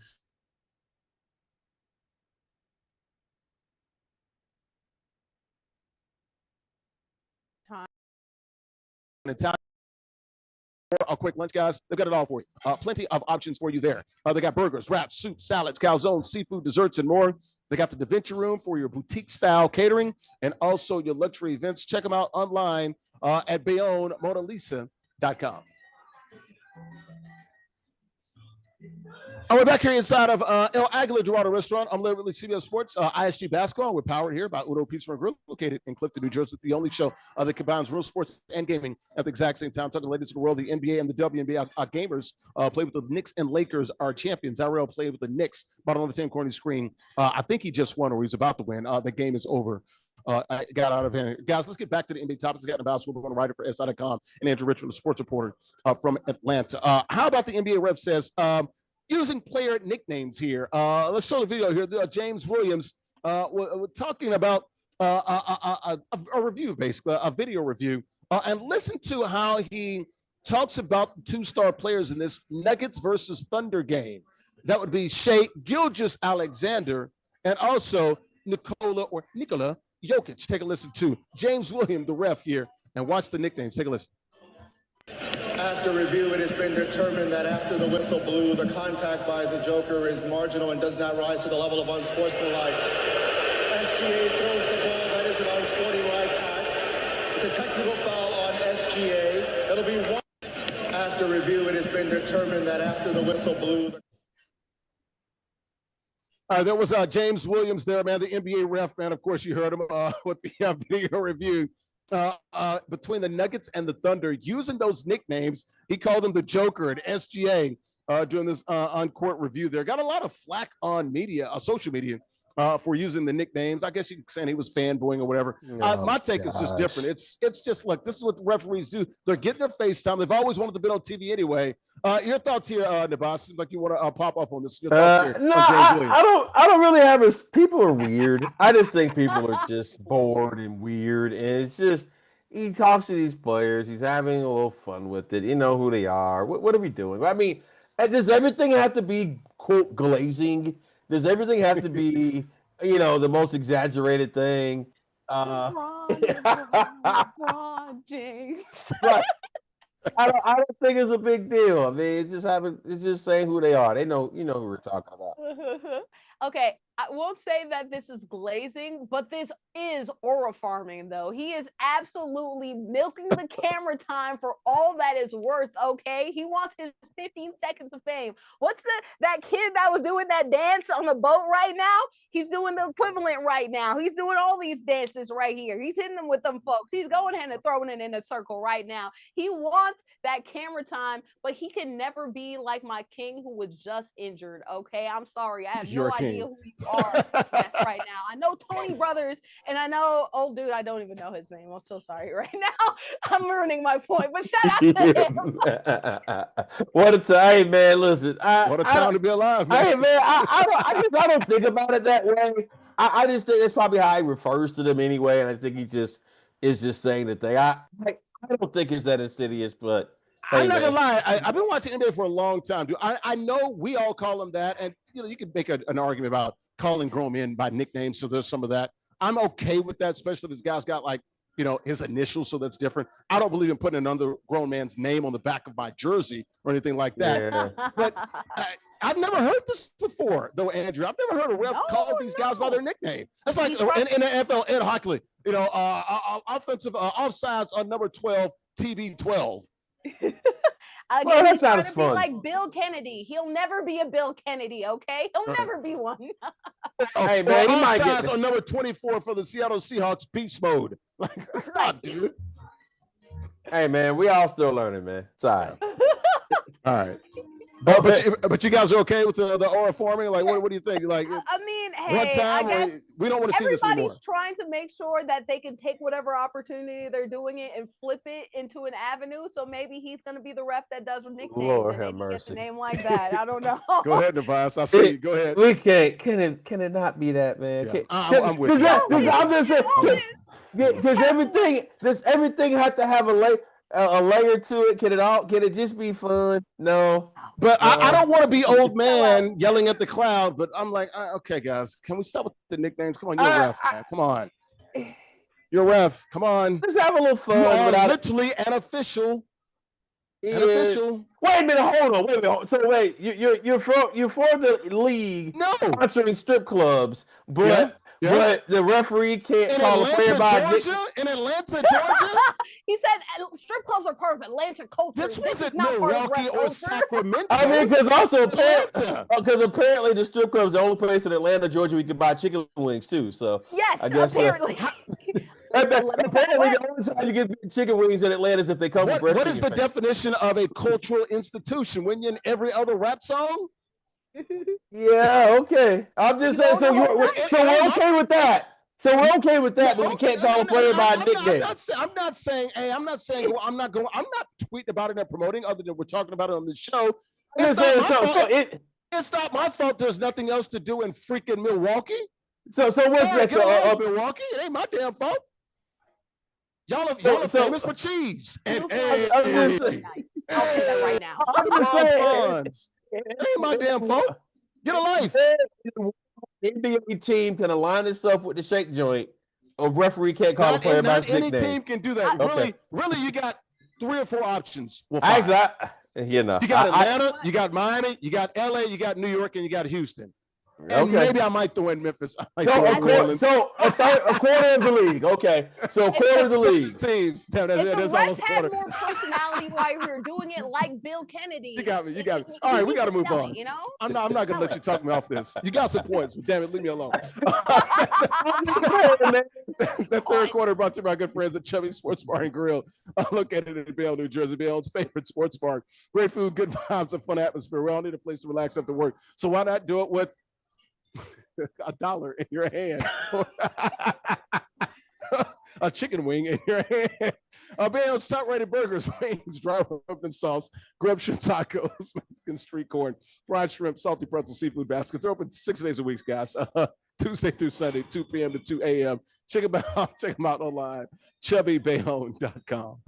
Italian. A quick lunch, guys. They've got it all for you. Plenty of options for you there. They got burgers, wraps, soups, salads, calzones, seafood, desserts, and more. They got the Da Vinci Room for your boutique-style catering and also your luxury events. Check them out online at BayonneMonaLisa.com. We're back here inside of El Aguila Dorado Restaurant. I'm literally CBS Sports, ISG Basketball. We're powered here by Udo Pizza and Grill, located in Clifton, New Jersey, the only show that combines real sports and gaming at the exact same time. Talking the latest in the world, the NBA and the WNBA. Our gamers play with the Knicks and Lakers, our champions. Zyrell played with the Knicks, bottom of the 10 corner screen. I think he just won or he's about to win. The game is over. I got out of hand. Guys, let's get back to the NBA topics. Got in the basketball. We're going to write it for SI.com and Andrew Richmond, the sports reporter from Atlanta. How about the NBA ref says, using player nicknames here. Let's show the video here. James Williams we're talking about a review, basically, a video review. And listen to how he talks about two-star players in this Nuggets versus Thunder game. That would be Shai Gilgeous-Alexander and also Nikola Jokic. Take a listen to James Williams, the ref here, and watch the nicknames. Take a listen. After review, it has been determined that after the whistle blew, the contact by the Joker is marginal and does not rise to the level of unsportsmanlike. SGA throws the ball. That is an unsportsmanlike act. With a technical foul on SGA, it'll be one. After review, it has been determined that after the whistle blew. There was James Williams there, man, the NBA ref, man. Of course, you heard him with the video review. Between the Nuggets and the Thunder, using those nicknames. He called them the Joker and SGA during this on-court review there. Got a lot of flack on media, social media, for using the nicknames. I guess you could say he was fanboying or whatever. My take is just different. It's just, look, this is what the referees do. They're getting their face time. They've always wanted to be on TV anyway. Your thoughts here, Nabas? Seems like you want to pop up on this. Your thoughts here no, I don't really have this. People are weird. I just think people are just bored and weird. And it's just, he talks to these players. He's having a little fun with it. You know who they are. What are we doing? I mean, does everything have to be, quote, glazing? Does everything have to be, the most exaggerated thing? LeBron James. Right. I don't think it's a big deal. I mean, it's just saying who they are. They know, who we're talking about. Okay, I won't say that this is glazing, but this is aura farming, though. He is absolutely milking the camera time for all that is worth, okay? He wants his 15 seconds of fame. What's that kid that was doing that dance on the boat right now? He's doing the equivalent right now. He's doing all these dances right here. He's hitting them with them folks. He's going ahead and throwing it in a circle right now. He wants that camera time, but he can never be like my king who was just injured, okay? I'm sorry. I have no idea who you are right now. I know Tony Brothers, and I know old dude. I don't even know his name. I'm so sorry. Right now, I'm ruining my point. But shout out to him. What a time, hey, man! Listen, What a time to be alive, man. Hey, man, I don't think about it that way. I just think that's probably how he refers to them anyway, and I think he just is just saying the thing. I don't think it's that insidious, but hey, I'm not gonna lie. I've been watching NBA for a long time, dude. I know we all call them that, and you can make an argument about calling grown men by nicknames. So there's some of that. I'm okay with that, especially if this guy's got like his initials, so that's different. I don't believe in putting another grown man's name on the back of my jersey or anything like that. Yeah. But I've never heard this before, though, Andrew. I've never heard a ref call these guys by their nickname. That's like in the NFL, Ed Hockley, offensive offsides on number 12, TB12. Again, that's he's not trying as to fun. be like Bill Kennedy. He'll never be a Bill Kennedy, okay? He'll never be one. Hey, man, he might offsides get on number 24 for the Seattle Seahawks, beast mode. Like, stop, dude. Hey, man, we all still learning, man. It's all right. All right. But you guys are okay with the aura forming? Like, what do you think? Like, I mean, hey, one time, I guess we don't want to see this anymore. everybody's trying to make sure that they can take whatever opportunity they're doing it and flip it into an avenue. So maybe he's going to be the rep that does with nicknames. Lord and have maybe gets a mercy. name like that. I don't know. Go ahead, Navas. I see you. Go ahead. We can't. Can it not be that, man? Yeah. I'm with you. I'm just saying. Does everything have to have a layer to it? Can it just be fun? No. But I don't want to be old man yelling at the cloud, but I'm like, okay, guys, can we stop with the nicknames? Come on, you're a ref, man. Come on. You're a ref. Come on. Let's have a little fun. You are literally an official. Yeah. An official. Wait a minute, hold on. Wait a minute. So wait, you're for the league sponsoring strip clubs, but but the referee can't call a player by in Atlanta, Georgia. He said strip clubs are part of Atlanta culture. This wasn't Milwaukee or Sacramento. I mean, because apparently the strip club is the only place in Atlanta, Georgia, we can buy chicken wings too. So yes, I guess, apparently. Apparently, the only time you get chicken wings in Atlanta is if they come with breast. What is the definition of a cultural institution? When you're in every other rap song? Yeah, okay. I'm just saying. So we're okay with that. So we're okay with that, but we can't call a player by a nickname. I'm not saying I'm not tweeting about it and promoting, other than we're talking about it on the show. It's not my fault. There's nothing else to do in freaking Milwaukee. So what's next? Milwaukee? It ain't my damn fault. Y'all are famous for cheese. And I'll say that right now. It ain't my damn fault. Get a life. NBA team can align itself with the shake joint. A referee can't call a player by his nickname. Any team can do that. Really, you got 3 or 4 options. You got Atlanta, you got Miami, you got LA, you got New York, and you got Houston. And maybe I might throw in Memphis. A quarter of the league. Okay. So a quarter of the league. Teams. If the refs had more personality while we were doing it like Bill Kennedy. You got me. All right, we got to move on. I'm not going to let you talk me off this. You got some points, but damn it, leave me alone. That third quarter brought to you by my good friends at Chubby Sports Bar and Grill, located in Bayonne, New Jersey. Bayonne's favorite sports bar. Great food, good vibes, a fun atmosphere. We all need a place to relax after work. So why not do it with $1 in your hand, a chicken wing in your hand, Bayonne's top-rated burgers, wings, dry rub and sauce, grub shrimp tacos, Mexican street corn, fried shrimp, salty pretzel, seafood baskets. They're open 6 days a week, guys. Tuesday through Sunday, 2 p.m. to 2 a.m. Check them out online, chubbybayonne.com.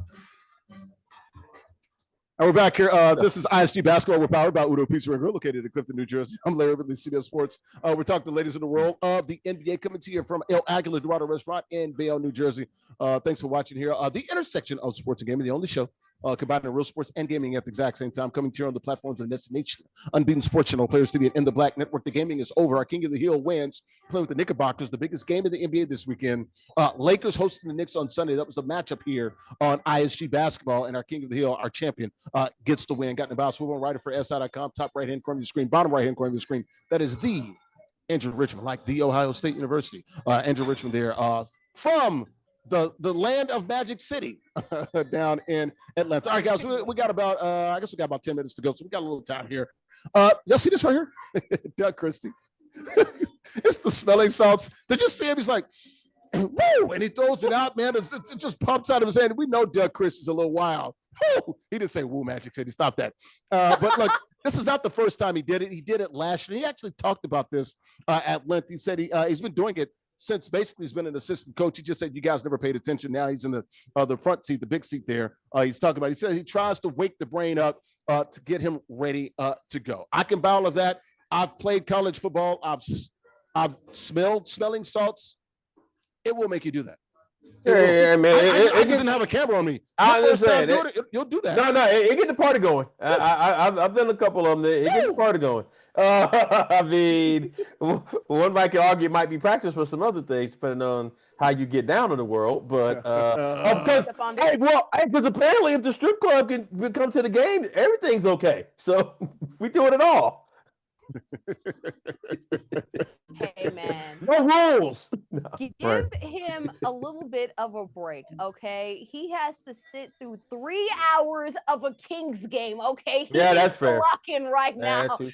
And we're back here. This is ISG Basketball. We're powered by Udo Pizza and Grill, located in Clifton, New Jersey. I'm Larry Ridley, CBS Sports. We're talking to the ladies in the world of the NBA, coming to you from El Aguila Dorado Restaurant in Bayonne, New Jersey. Thanks for watching here. The intersection of sports and gaming, the only show combining real sports and gaming at the exact same time, coming to you on the platforms of Destination, Unbeaten Sports Channel, Players TV, and In the Black Network. The gaming is over. Our King of the Hill wins, playing with the Knickerbockers, the biggest game of the NBA this weekend. Lakers hosting the Knicks on Sunday. That was the matchup here on ISG Basketball, and our King of the Hill, our champion, gets the win. Got in the bounce. We're on writer for SI.com, top right-hand corner of the screen, bottom right-hand corner of the screen. That is the Andrew Richmond, like the Ohio State University. Andrew Richmond there from the land of Magic City down in Atlanta. All right, guys, we got about I guess we got about 10 minutes to go, so we got a little time here. Y'all see this right here? Doug Christie. It's the smelling salts. Did you see him? He's like, woo, and he throws it out, man. It just pumps out of his hand. We know Doug Chris is a little wild. Woo! He didn't say woo, Magic said he stopped that. But look, this is not the first time he did it. He did it last year. He actually talked about this at length. He said he's been doing it since basically he's been an assistant coach. He just said you guys never paid attention. Now he's in the front seat, the big seat there. He's talking about. He said he tries to wake the brain up to get him ready to go. I can vouch of that. I've played college football. I've smelled smelling salts. It will make you do that. Yeah, man. I didn't have a camera on me. I understand. You'll do that. No, it get the party going. I've done a couple of them. It gets the party going. I mean, one might argue it might be practice for some other things, depending on how you get down in the world. But because apparently, if the strip club can come to the game, everything's okay. So we doing it all. Hey, man. No rules. Give him a little bit of a break, okay? He has to sit through 3 hours of a Kings game, okay? Yeah, that's fair. Rocking right now because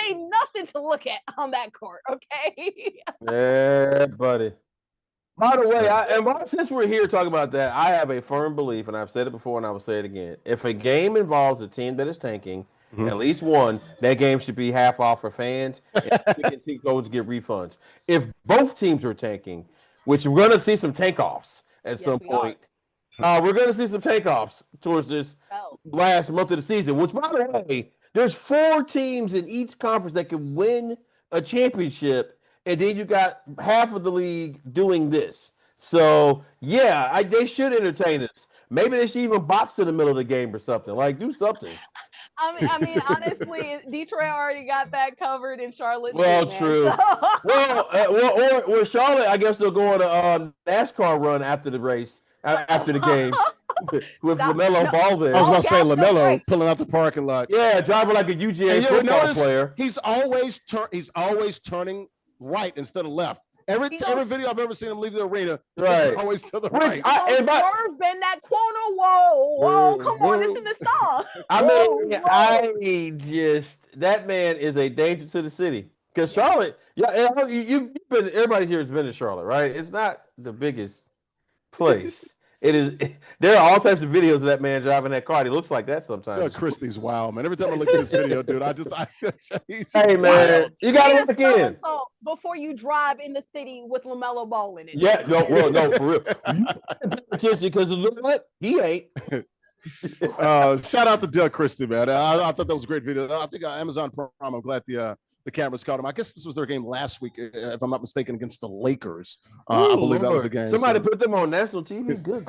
ain't nothing to look at on that court, okay? Yeah, buddy. By the way, since we're here talking about that, I have a firm belief, and I've said it before and I will say it again. If a game involves a team that is tanking, at least one, that game should be half off for fans, and team coaches get refunds. If both teams are tanking, which we're going to see some tank-offs at some point, we're going to see some tank-offs towards this last month of the season, which, by the way, there's 4 teams in each conference that can win a championship, and then you got half of the league doing this. So, yeah, they should entertain us. Maybe they should even box in the middle of the game or something. Like, do something. I mean, honestly, Detroit already got that covered in Charlotte. Well, too, true. So. Well, Charlotte, I guess they'll go on a NASCAR run after the race, after the game, with LaMelo Ball there. I was about to say LaMelo pulling out the parking lot. Yeah, driving like a UGA football player. He's always turning right instead of left. Every video I've ever seen him leave the arena, right, always to the right. Swerve bend that corner. Whoa, come on, it's in the song. That man is a danger to the city. Because Charlotte, you've been. Everybody here has been to Charlotte, right? It's not the biggest place. It is. There are all types of videos of that man driving that car. He looks like that sometimes. Christie's wild, man. Every time I look at this video, dude, hey, man, you got to look in before you drive in the city with LaMelo Ball in it. Yeah, no, for real. Because you know what? He ain't. Shout out to Doug Christie, man. I thought that was a great video. I think Amazon Prime. I'm glad the cameras caught him. I guess this was their game last week, if I'm not mistaken, against the Lakers. I believe that was the game. Somebody put them on national TV. Good.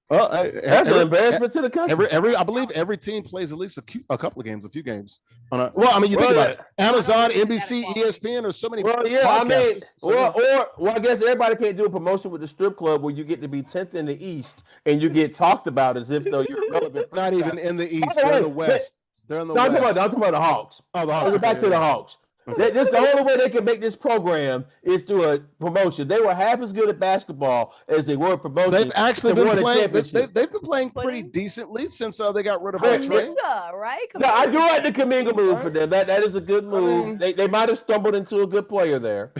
Well, that's an embarrassment to the country. I believe every team plays at least a couple of games, a few games. Think about it. Amazon, NBC, ESPN, there's so many. Well, yeah, I mean, I guess everybody can't do a promotion with the strip club where you get to be 10th in the East and you get talked about as if though you're relevant. Not even in the East, they're in the West. They're in the West. I'm talking about the Hawks. Oh, the Hawks. We're back to the Hawks. This the only way they can make this program is through a promotion. They were half as good at basketball as they were at promotion. They've actually been playing. They've been playing pretty decently since they got rid of Kuminga, right? No, I do like the Kuminga move for them. That is a good move. They might have stumbled into a good player there.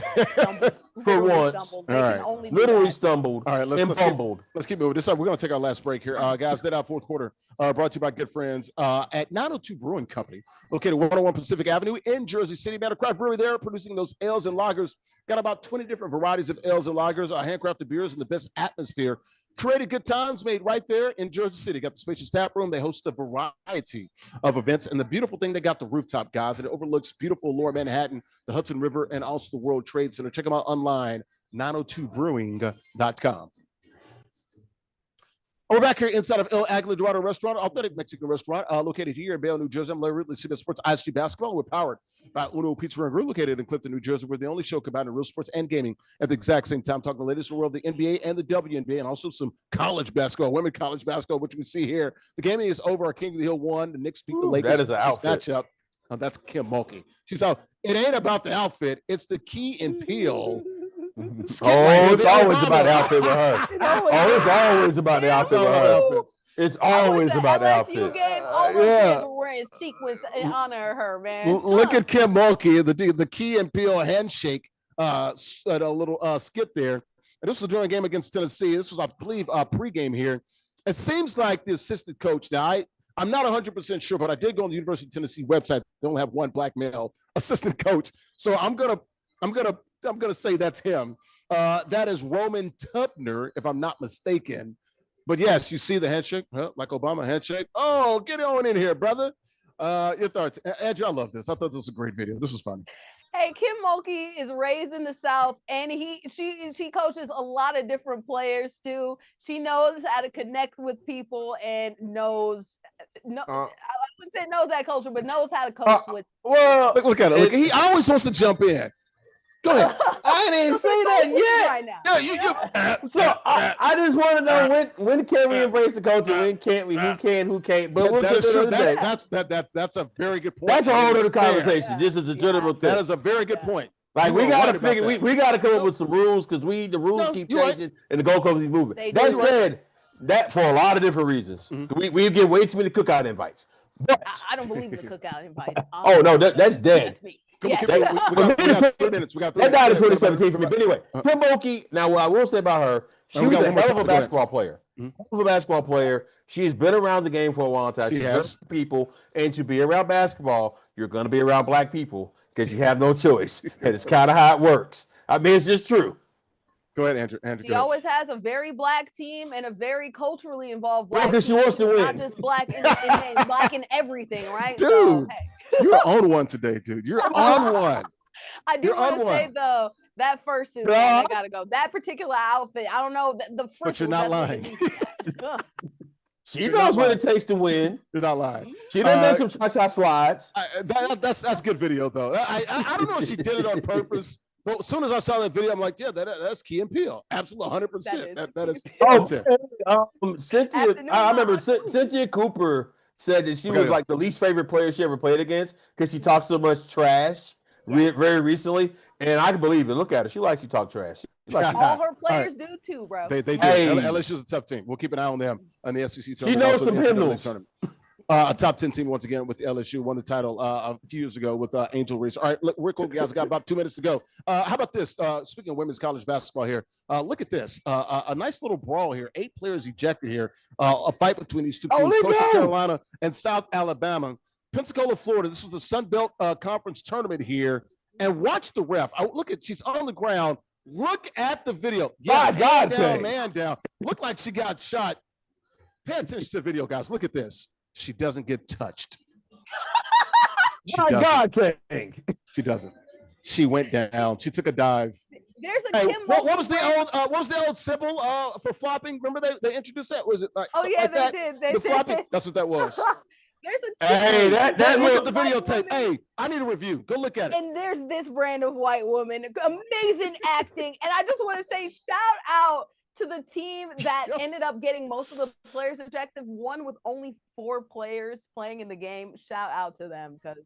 For once. All right. Literally stumbled. All right, and fumbled. Let's keep moving. We're going to take our last break here. Guys, that out fourth quarter brought to you by good friends at 902 Brewing Company, located 101 Pacific Avenue in Jersey City. Man, a craft brewery there producing those ales and lagers. Got about 20 different varieties of ales and lagers, handcrafted beers, and the best atmosphere. Created good times made right there in Jersey City. Got the spacious tap room. They host a variety of events. And the beautiful thing, they got the rooftop, guys. And it overlooks beautiful Lower Manhattan, the Hudson River, and also the World Trade Center. Check them out online, 902brewing.com. We're back here inside of El Aguila Dorado Restaurant, authentic Mexican restaurant located here in Bale, New Jersey. I'm Larry Ridley, CBS Sports ISG Basketball. We're powered by Uno Pizza and Grill, located in Clifton, New Jersey. We're the only show combining real sports and gaming at the exact same time, talking the latest in the world of the NBA and the WNBA, and also some college basketball, women college basketball, which we see here. The gaming is over. Our King of the Hill won. The Knicks beat the Lakers. That is an outfit. Matchup. That's Kim Mulkey. She's out. It ain't about the outfit. It's the key and peel. It's always about the outfit with her. It's always about the outfit with her. It's always about the outfit. Wearing sequins in honor of her, man. Look at Kim Mulkey, the key and peel handshake a little skit there. And this was during a game against Tennessee. This was, I believe, pregame here. It seems like the assistant coach. Now, I'm not 100% sure, but I did go on the University of Tennessee website. They only have one black male assistant coach, so I'm gonna say that's him. That is Roman Tupner, if I'm not mistaken. But yes, you see the handshake, like Obama handshake. Oh, get on in here, brother. Your thoughts, Andrew? I love this. I thought this was a great video. This was fun. Hey, Kim Mulkey is raised in the South, and she coaches a lot of different players too. She knows how to connect with people and knows I wouldn't say knows that culture, but knows how to coach with. Well, look at it. He always wants to jump in. Go ahead. I didn't say that yet. Right now. No, so I just want to know when can we embrace the culture? When can't we? Who can't? But we'll that is true. That's a very good point. That's a whole other conversation. This is a general thing. That is a very good point. Like we gotta figure, we gotta come up with some rules because the rules keep changing and the goalposts keep moving. That said, that for a lot of different reasons, we get way too many cookout invites. But I don't believe in the cookout invites. Oh no, that's dead. We got 3 minutes. We got 3 that minutes. died in 2017 for me. But anyway, Kim Mulkey. Now, what I will say about her, she was a hell of a basketball player. Hell of a basketball player. She's been around the game for a long time. She's has people, and to be around basketball, you're going to be around black people because you have no choice, and it's kind of how it works. I mean, it's just true. Go ahead, Andrew. She always has a very black team and a very culturally involved black team. Because she wants to win. Not just black in black in everything, right? Dude, so, hey. You're on one today, dude. You're on one. I do want to say, though, that first suit, I got to go. That particular outfit, I don't know. The but you're not lying. She knows what it takes to win. You're not lying. She done made some cha-cha slides. That's good video, though. I don't know if she did it on purpose. But as soon as I saw that video, I'm like, yeah, that's Key and Peele. Absolutely, 100%. That is. Cynthia, I remember Cynthia Cooper said that she was like the least favorite player she ever played against because she talked so much trash very recently. And I can believe it. Look at her. She likes to talk trash. All her players do too, bro. They do. Hey. LSU's a tough team. We'll keep an eye on them on the SEC tournament. She knows some hymnals. A top 10 team once again with the LSU, won the title a few years ago with Angel Reese. All right, look, we're cool, guys. Got about 2 minutes to go. How about this? Speaking of women's college basketball here, look at this. A nice little brawl here. 8 players ejected here. A fight between these two teams, Coastal Carolina and South Alabama. Pensacola, Florida. This was the Sun Belt Conference tournament here. And watch the ref. She's on the ground. Look at the video. Yeah, man down. Looked like she got shot. Pay attention to the video, guys. Look at this. She doesn't get touched. She doesn't. She went down. She took a dive. There's a Kim. What was the old symbol for flopping? Remember they introduced that? Was it like they that? did. The flopping. That's what that was. There's a hey, that look at the videotape. Hey, I need a review. Go look at it. And there's this brand of white woman, amazing acting, and I just want to say shout out to the team that ended up getting most of the players ejected, one with only 4 players playing in the game. Shout out to them because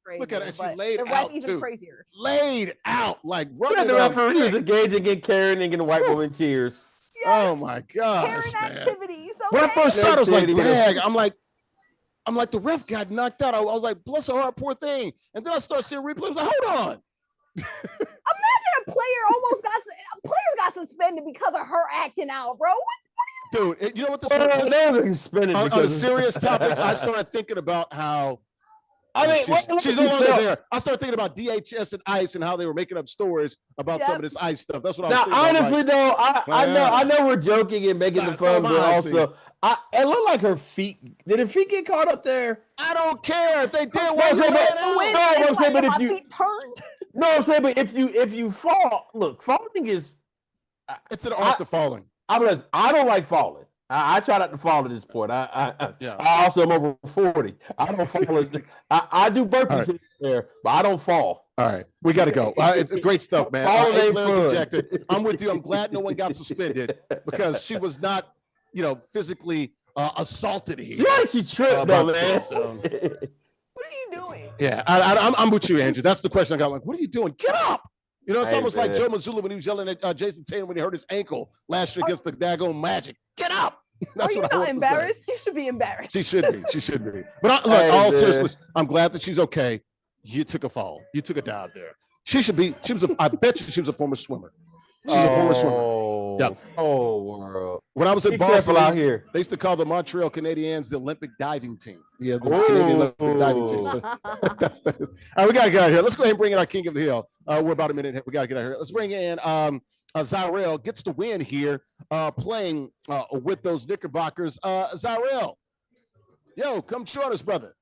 crazy. Look at it. She laid out even too. Crazier. Laid out like running. The referee was engaging in carrying in white woman tears. Yes. Oh my gosh, Karen man. activities. Okay. When I first saw it, I was like, dang. I'm like, the ref got knocked out. I was like, bless her heart, poor thing. And then I started seeing replays. I was like, hold on. Imagine a player got suspended because of her acting out, bro. What are you? Dude, you know what this suspended on a serious topic, I started thinking about how she's no longer there. I started thinking about DHS and ICE and how they were making up stories about some of this ICE stuff. That's what I was thinking. Honestly, though, I know we're joking and making the fun, but also it looked like her feet. Did her feet get caught up there? I don't care if they did. I'm saying, but if you fall, look, falling is it's an art to falling. I don't like falling. I try not to fall at this point. I also am over 40. I don't fall. I do burpees there, but I don't fall. All right, we got to go. It's great stuff, man. I'm with you. I'm glad no one got suspended because she was not, physically assaulted here. She tripped, though, man. are you doing? Yeah, I'm with you, Andrew. That's the question I got. Like, what are you doing? Get up! It's almost like Joe Mazzulla when he was yelling at Jason Tatum when he hurt his ankle last year against the daggone Magic. Get up! That's what I not embarrassed? You should be embarrassed. She should be. But all seriousness, I'm glad that she's okay. You took a fall. You took a dive there. I bet you she was a former swimmer. She's a former swimmer. Yeah. Oh, world. When I was at Be Boston, careful out here. they used to call the Montreal Canadiens the Olympic diving team. Yeah, the Canadian Olympic diving team. So that's all right, we got to get out of here. Let's go ahead and bring in our King of the Hill. We're about a minute. We got to get out of here. Let's bring in Zyrell. Gets the win here playing with those Knickerbockers. Zyrell, yo, come join us, brother.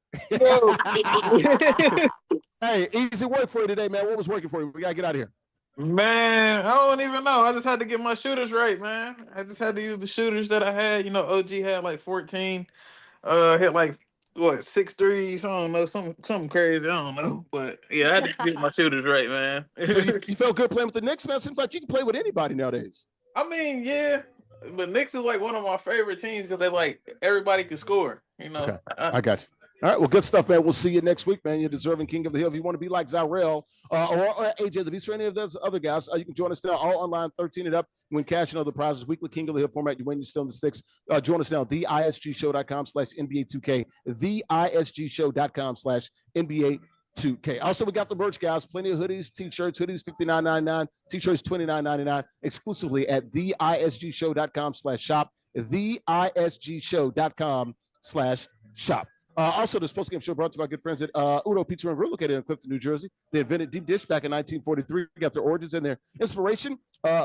Hey, easy work for you today, man. What was working for you? We got to get out of here. Man, I don't even know. I just had to get my shooters right, man. I just had to use the shooters that I had. You know, OG had like 14. Hit like what 6 threes. I don't know, something crazy. I don't know, but yeah, I had to get my shooters right, man. So you felt good playing with the Knicks, man. Seems like you can play with anybody nowadays. I mean, yeah, but Knicks is like one of my favorite teams because they like everybody can score. You know, okay. I got you. All right, well, good stuff, man. We'll see you next week, man. You're deserving King of the Hill. If you want to be like Zyrell or AJ the Beast or any of those other guys, you can join us now all online, 13 it up, win cash and other prizes, weekly King of the Hill format. You win, you're still in the sticks. Join us now, theisgshow.com/NBA2K, theisgshow.com/NBA2K. Also, we got the merch, guys. Plenty of hoodies, t-shirts, hoodies $59.99, t-shirts $29.99, exclusively at theisgshow.com/shop, theisgshow.com/shop. Also, the Sports Game Show brought to you by good friends at Uno Pizza and Grill, located in Clifton, New Jersey. They invented deep dish back in 1943. We got their origins and their inspiration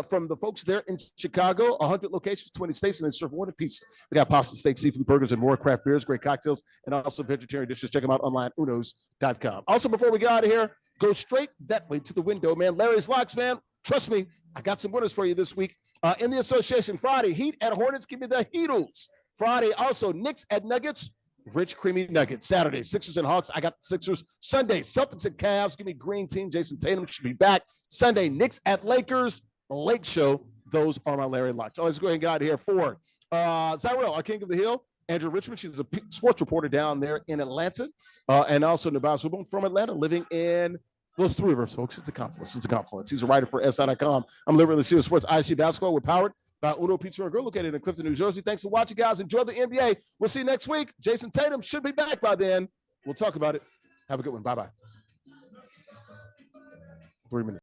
from the folks there in Chicago. 100 locations, 20 states, and they serve more than pizza. They got pasta, steak, seafood, burgers, and more craft beers, great cocktails, and also vegetarian dishes. Check them out online, unos.com. Also, before we get out of here, go straight that way to the window, man. Larry's Locks, man. Trust me, I got some winners for you this week. In the association, Friday, Heat at Hornets. Give me the Heatles. Friday, also, Knicks at Nuggets. Rich, creamy Nuggets. Saturday, Sixers and Hawks. I got the Sixers. Sunday, Celtics and Cavs. Give me green team. Jason Tatum should be back. Sunday, Knicks at Lakers. Lake Show. Those are my Larry Locks. Let's go ahead and get out of here for Zyrell, our King of the Hill. Andrew Richmond. She's a sports reporter down there in Atlanta. And also Nabas Subon from Atlanta, living in those three of us, folks. It's the confluence. He's a writer for SI.com. I'm Liberty Series Sports ISG Basketball. We're powered by Uno Pizza and Grill, located in Clifton, New Jersey. Thanks for watching, guys. Enjoy the NBA. We'll see you next week. Jason Tatum should be back by then. We'll talk about it. Have a good one. Bye-bye. 3 minutes.